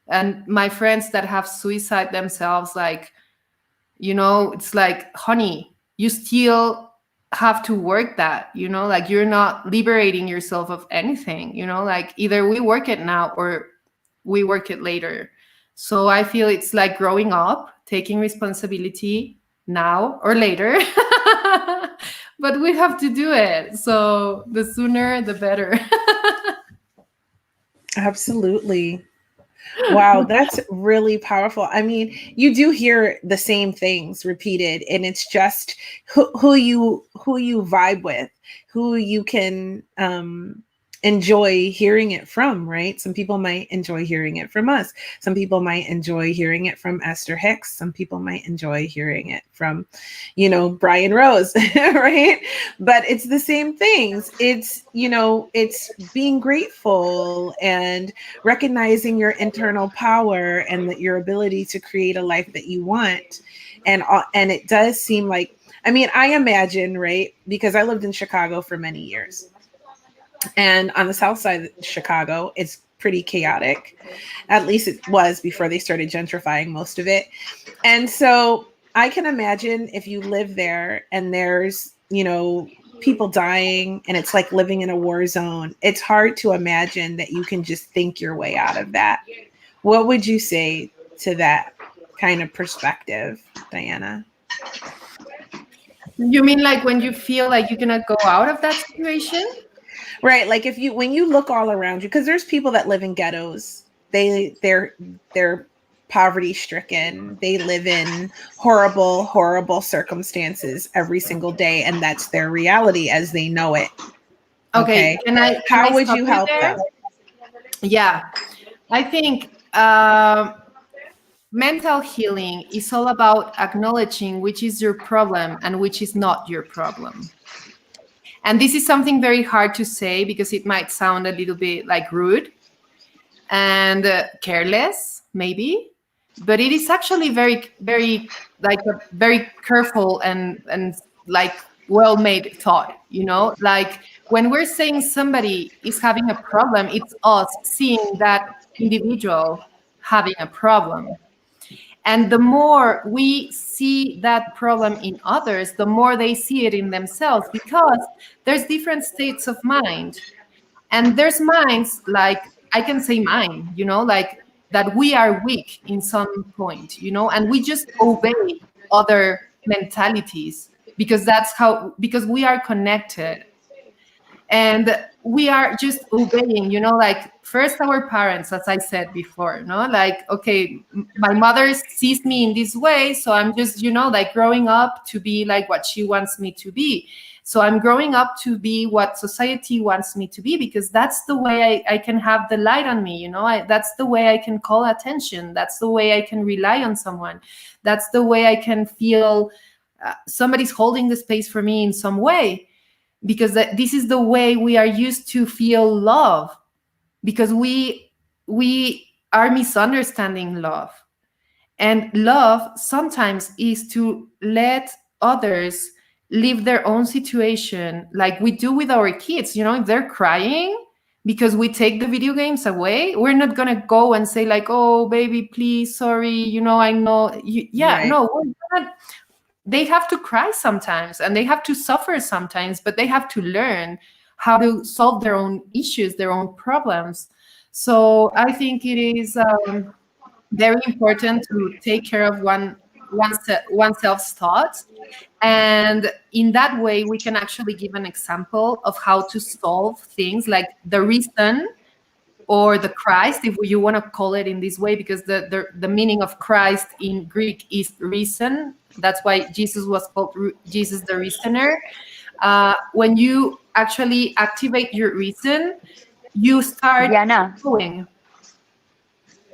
And my friends that have suicide themselves, like, it's like, honey, you still have to work that, like you're not liberating yourself of anything, like either we work it now or we work it later. So I feel it's like growing up, taking responsibility now or later. But we have to do it. So the sooner, the better. Absolutely. Wow, that's really powerful. I mean, you do hear the same things repeated, and it's just who you vibe with, who you can enjoy hearing it from, right? Some people might enjoy hearing it from us. Some people might enjoy hearing it from Esther Hicks. Some people might enjoy hearing it from, Brian Rose, right? But it's the same things. It's, it's being grateful and recognizing your internal power and that your ability to create a life that you want. And it does seem like, I mean, I imagine, right? Because I lived in Chicago for many years. And on the south side of Chicago, it's pretty chaotic. At least it was before they started gentrifying most of it. And so I can imagine if you live there and there's, people dying and it's like living in a war zone, it's hard to imagine that you can just think your way out of that. What would you say to that kind of perspective, Diana? You mean like when you feel like you cannot go out of that situation? Right. Like when you look all around you, because there's people that live in ghettos, they're poverty stricken. They live in horrible, horrible circumstances every single day. And that's their reality as they know it. Okay. How would you help them? Yeah. I think mental healing is all about acknowledging which is your problem and which is not your problem. And this is something very hard to say because it might sound a little bit like rude and careless, maybe. But it is actually very, very, like a very careful and like well-made thought, like when we're saying somebody is having a problem, it's us seeing that individual having a problem. And the more we see that problem in others, the more they see it in themselves, because there's different states of mind. And there's minds, like I can say mine, like that we are weak in some point, and we just obey other mentalities because because we are connected. And we are just obeying, like first our parents, as I said before, like, okay, my mother sees me in this way, so I'm just, like growing up to be like what she wants me to be. So I'm growing up to be what society wants me to be, because that's the way I can have the light on me, that's the way I can call attention. That's the way I can rely on someone. That's the way I can feel somebody's holding the space for me in some way. Because this is the way we are used to feel love, because we are misunderstanding love. And love sometimes is to let others live their own situation, like we do with our kids. If they're crying because we take the video games away, we're not gonna go and say like, oh baby, please, sorry, I know right. No, we're not. They have to cry sometimes and they have to suffer sometimes, but they have to learn how to solve their own issues, their own problems. So I think it is very important to take care of oneself's thoughts. And in that way, we can actually give an example of how to solve things, like the reason or the Christ, if you want to call it in this way, because the meaning of Christ in Greek is reason. That's why Jesus was called Jesus the Reasoner. When you actually activate your reason, you start going.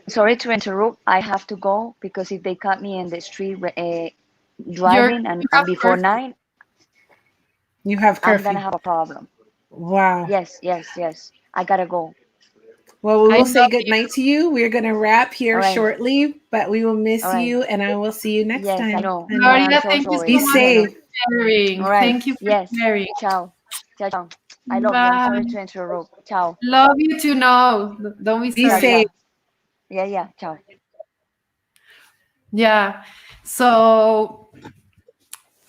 Sorry to interrupt. I have to go because if they cut me in the street driving and before 9, you have curfew. I'm gonna have a problem. Wow. Yes. I gotta go. Well, we will say good night to you. We're going to wrap here shortly, but we will miss you, and I will see you next time. Yes, I know. Gloria, thank you so Be safe. Thank you for sharing. Ciao. I love you. I'm sorry to interrupt. Ciao. Love you too. No, don't be sorry. Be safe. Yeah. Ciao. Yeah. So,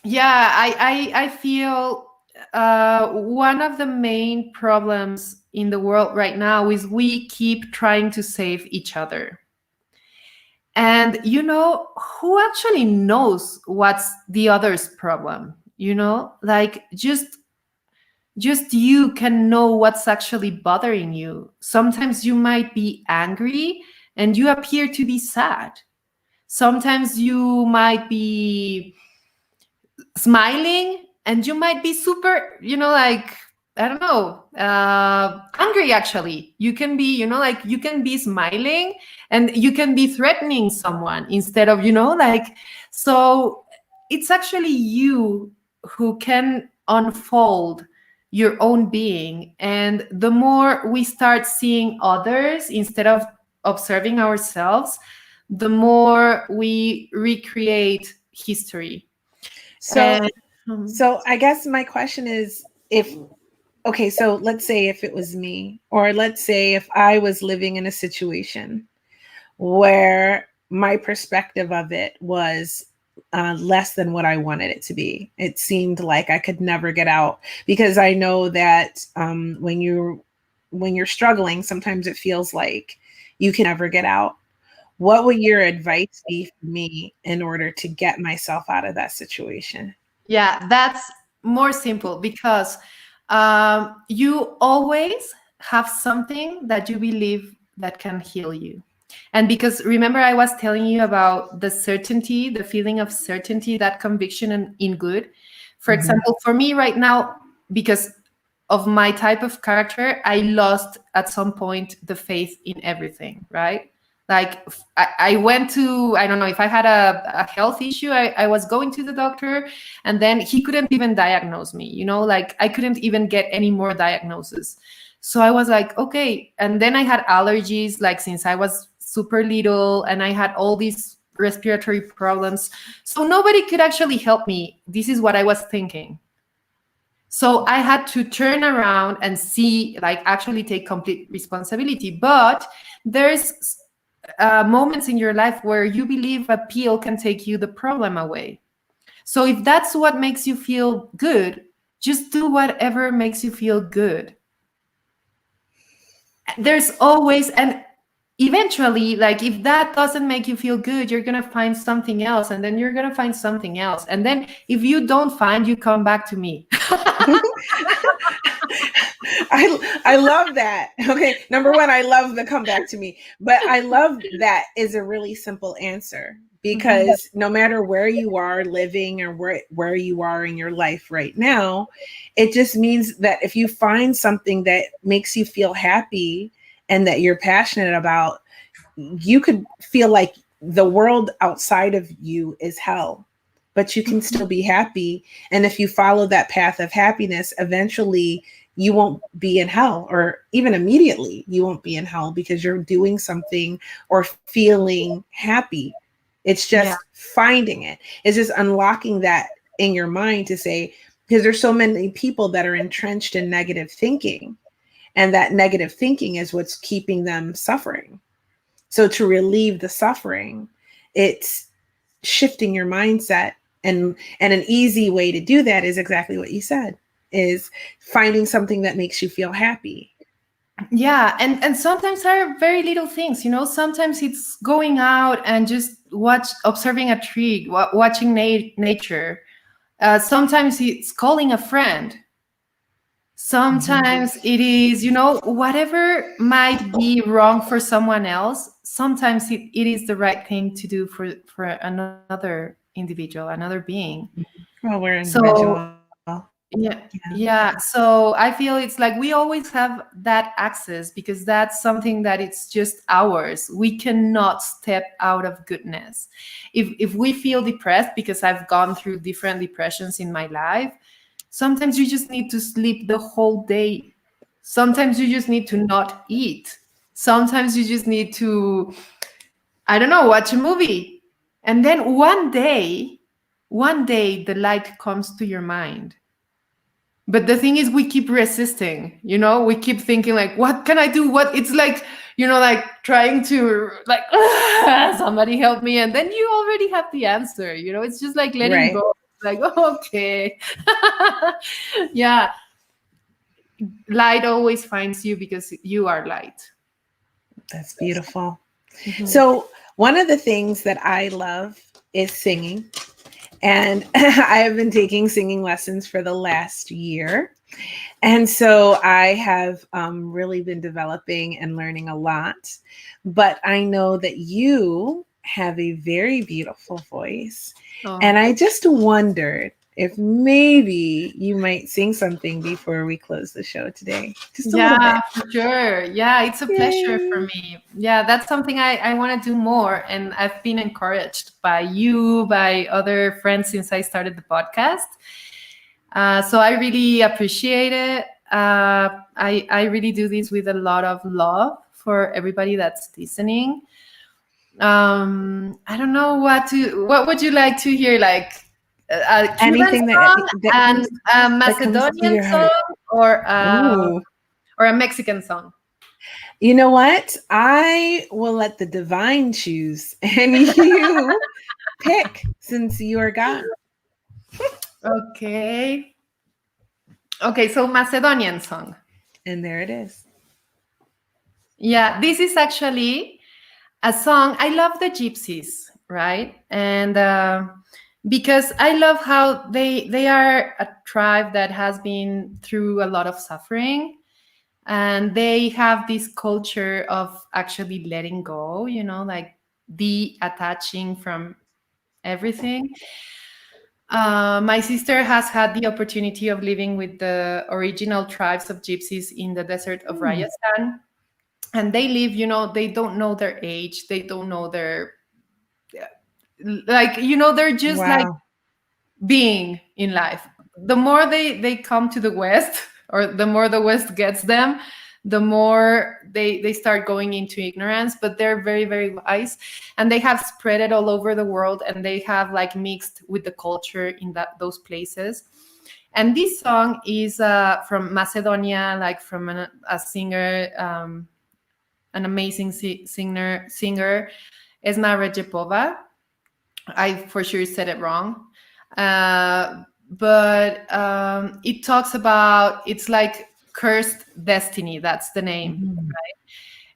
yeah, I feel one of the main problems in the world right now is we keep trying to save each other. And who actually knows what's the other's problem? Like just you can know what's actually bothering you. Sometimes you might be angry and you appear to be sad. Sometimes you might be smiling and you might be super, like, I don't know, angry. Actually, you can be, like, you can be smiling and you can be threatening someone instead of, like, so it's actually you who can unfold your own being. And the more we start seeing others instead of observing ourselves, the more we recreate history. So, And so I guess my question is, so let's say if it was me, or let's say if I was living in a situation where my perspective of it was less than what I wanted it to be. It seemed like I could never get out, because I know that when you're struggling, sometimes it feels like you can never get out. What would your advice be for me in order to get myself out of that situation? yeah, that's more simple, because you always have something that you believe that can heal you. And because remember, I was telling you about the certainty, the feeling of certainty, that conviction in good. For example, for me right now, because of my type of character, I lost at some point the faith in everything, right? Like I went to, I don't know, if I had a health issue, I was going to the doctor, and then he couldn't even diagnose me, like I couldn't even get any more diagnosis. So I was like, okay. And then I had allergies, like since I was super little, and I had all these respiratory problems. So nobody could actually help me. This is what I was thinking. So I had to turn around and see, like, actually take complete responsibility. But there's moments in your life where you believe a pill can take you the problem away. So if that's what makes you feel good, just do whatever makes you feel good. There's always, and eventually, like, if that doesn't make you feel good, you're going to find something else, and then you're going to find something else. And then if you don't find, you come back to me. I love that. Okay, number one, I love the come back to me, but I love that is a really simple answer, because no matter where you are living or where you are in your life right now, it just means that if you find something that makes you feel happy and that you're passionate about, you could feel like the world outside of you is hell, but you can still be happy. And if you follow that path of happiness, eventually you won't be in hell, or even immediately you won't be in hell, because you're doing something or feeling happy. It's just finding it. It's just unlocking that in your mind to say, because there's so many people that are entrenched in negative thinking, and that negative thinking is what's keeping them suffering. So to relieve the suffering, it's shifting your mindset. And an easy way to do that is exactly what you said, is finding something that makes you feel happy. Yeah, and sometimes there are very little things, sometimes it's going out and just observing a tree, watching nature. Sometimes it's calling a friend. Sometimes it is, whatever might be wrong for someone else, sometimes it is the right thing to do for another individual, another being. Well, we're individual. Yeah. So I feel it's like we always have that access, because that's something that it's just ours. We cannot step out of goodness. If we feel depressed, because I've gone through different depressions in my life, sometimes you just need to sleep the whole day. Sometimes you just need to not eat. Sometimes you just need to, I don't know, watch a movie. And then one day the light comes to your mind. But the thing is, we keep resisting, we keep thinking like, what can I do? What? It's like, like trying to like, somebody help me. And then you already have the answer, it's just like letting go. Like, okay. Yeah. Light always finds you, because you are light. That's beautiful. So One of the things that I love is singing. And I have been taking singing lessons for the last year. And so I have really been developing and learning a lot. But I know that you have a very beautiful voice. Oh. And I just wondered if maybe you might sing something before we close the show today. Just a little bit. For sure. Yeah, it's a pleasure for me. Yeah, that's something I want to do more. And I've been encouraged by you, by other friends since I started the podcast. So I really appreciate it. I really do this with a lot of love for everybody that's listening. I don't know what would you like to hear? Like a Cuban Anything song that and a comes to Macedonian your song heart. or a Mexican song. You know what? I will let the divine choose, and you pick since you are God. Okay. Okay, so Macedonian song. And there it is. Yeah, this is actually a song. I love the Gypsies, right? And because I love how they are a tribe that has been through a lot of suffering, and they have this culture of actually letting go, you know, like detaching from everything. My sister has had the opportunity of living with the original tribes of Gypsies in the desert of Rajasthan. And they live, you know, they don't know their age. They don't know their, like, you know, they're just like being in life. The more they come to the West, or the more the West gets them, the more they start going into ignorance. But they're very, very wise, and they have spread it all over the world, and they have like mixed with the culture in those places. And this song is from Macedonia, like from a singer, an amazing singer, Esma Rejepova. I for sure said it wrong. But it talks about, it's like cursed destiny. That's the name,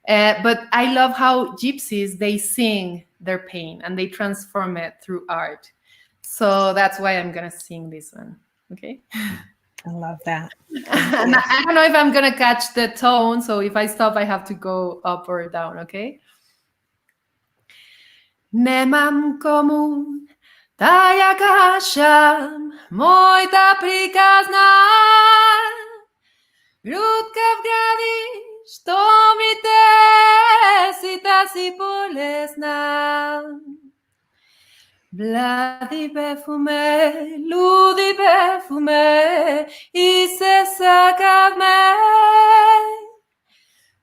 right? But I love how Gypsies, they sing their pain and they transform it through art. So that's why I'm going to sing this one. Okay. I love that. And I don't know if I'm going to catch the tone. So if I stop, I have to go up or down. Okay. Nemam komun taja kašam, moj ta prikazna. Grudka vgradiš, to mi te, si ta si bolesna. Vladi perfume, ludi perfume, i se sakavme.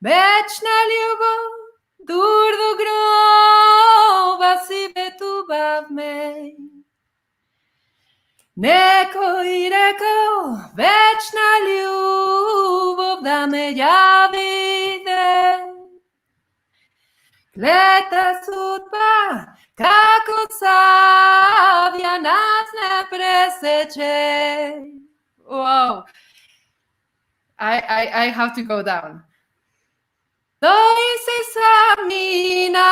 Večna ljubav, durdu groba si betu bavme. Neko i rekao, večna ljubav da me javide. Kleta sudba, kako savja nas ne preseče. Wow. I have to go down. Doi se samnina,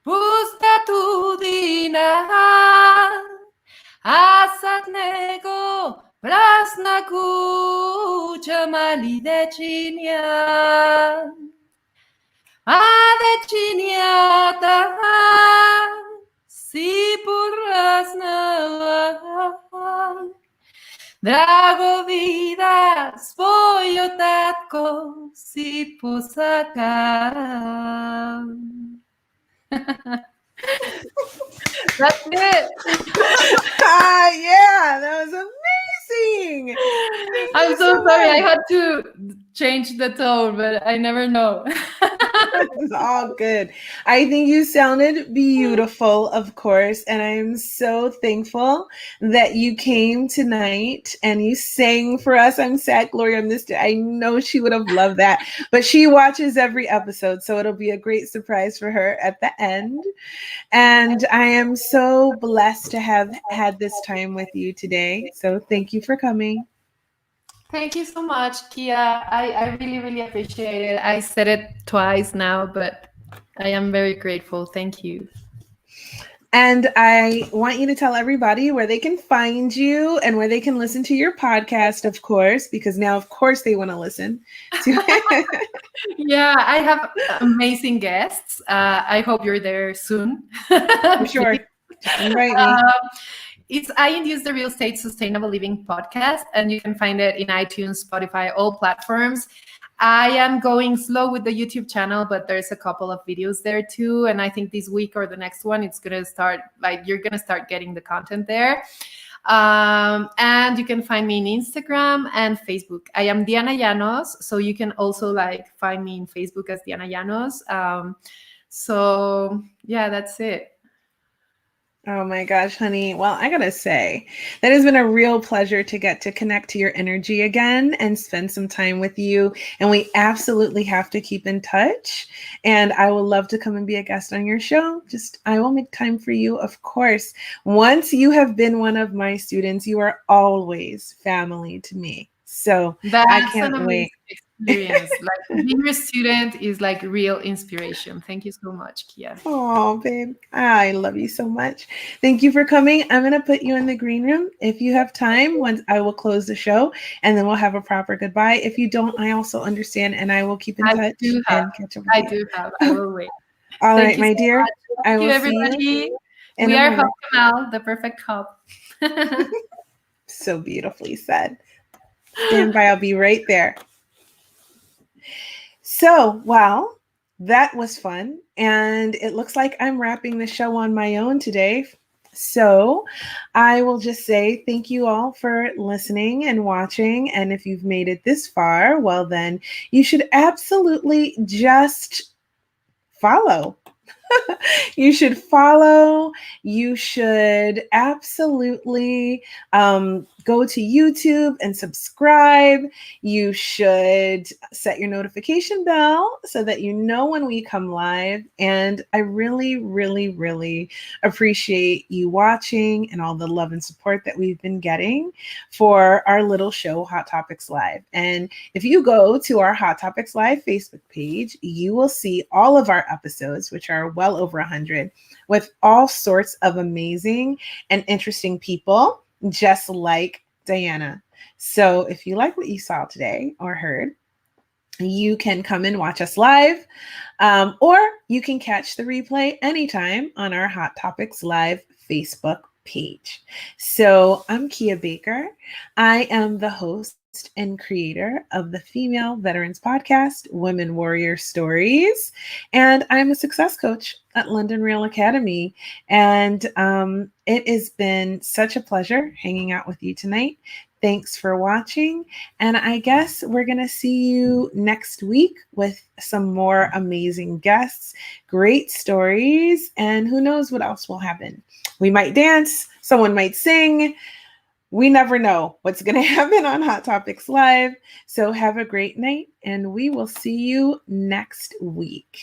pusta tudina, asat nego, prasna kuća mali dečinja. A dečinjata, si prazna. Drago vida, svojo tatko si posakam. That's it. Yeah, that was amazing. I'm so sorry. I had to change the tone, but I never know. It's all good. I think you sounded beautiful, of course, and I'm so thankful that you came tonight and you sang for us. I'm sad Gloria missed it. I know she would have loved that, but she watches every episode, so it'll be a great surprise for her at the end. And I am so blessed to have had this time with you today. So thank you for coming. Thank you so much, Kia. I really, really appreciate it. I said it twice now, but I am very grateful. Thank you. And I want you to tell everybody where they can find you and where they can listen to your podcast, of course, because now, of course, they want to listen to it. Yeah, I have amazing guests. I hope you're there soon. For sure. Just invite me. It's I Induce the Real State Sustainable Living podcast, and you can find it in iTunes, Spotify, all platforms. I am going slow with the YouTube channel, but there's a couple of videos there too. And I think this week or the next one, it's going to start, like, you're going to start getting the content there. And you can find me in Instagram and Facebook. I am Diana Yanos. So you can also like find me in Facebook as Diana Yanos. So yeah, that's it. Oh my gosh, honey. Well, I gotta say, that has been a real pleasure to get to connect to your energy again and spend some time with you. And we absolutely have to keep in touch. And I will love to come and be a guest on your show. I will make time for you, of course. Once you have been one of my students, you are always family to me. So I can't wait. Experience. Like being your student is like real inspiration. Thank you so much, Kia. Oh, babe. I love you so much. Thank you for coming. I'm going to put you in the green room. If you have time, once I will close the show and then we'll have a proper goodbye. If you don't, I also understand and I will keep in touch and catch up with you. I do have. I will wait. All right, my dear. I Thank will you, everybody. See you we are Hub Kamal, the perfect hub. So beautifully said. Stand by. I'll be right there. So, well, that was fun. And it looks like I'm wrapping the show on my own today. So I will just say thank you all for listening and watching. And if you've made it this far, well, then you should absolutely just follow. You should follow. You should absolutely go to YouTube and subscribe. You should set your notification bell so that you know when we come live. And I really, really, really appreciate you watching and all the love and support that we've been getting for our little show, Hot Topics Live. And if you go to our Hot Topics Live Facebook page, you will see all of our episodes, which are well over 100, with all sorts of amazing and interesting people, just like Diana. So if you like what you saw today or heard, you can come and watch us live, or you can catch the replay anytime on our Hot Topics Live Facebook page. So I'm Kia Baker. I am the host and creator of the Female Veterans Podcast, Women Warrior Stories, and I'm a success coach at London Real Academy. And it has been such a pleasure hanging out with you tonight. Thanks for watching. And I guess we're going to see you next week with some more amazing guests, great stories, and who knows what else will happen. We might dance, someone might sing. We never know what's going to happen on Hot Topics Live. So have a great night, and we will see you next week.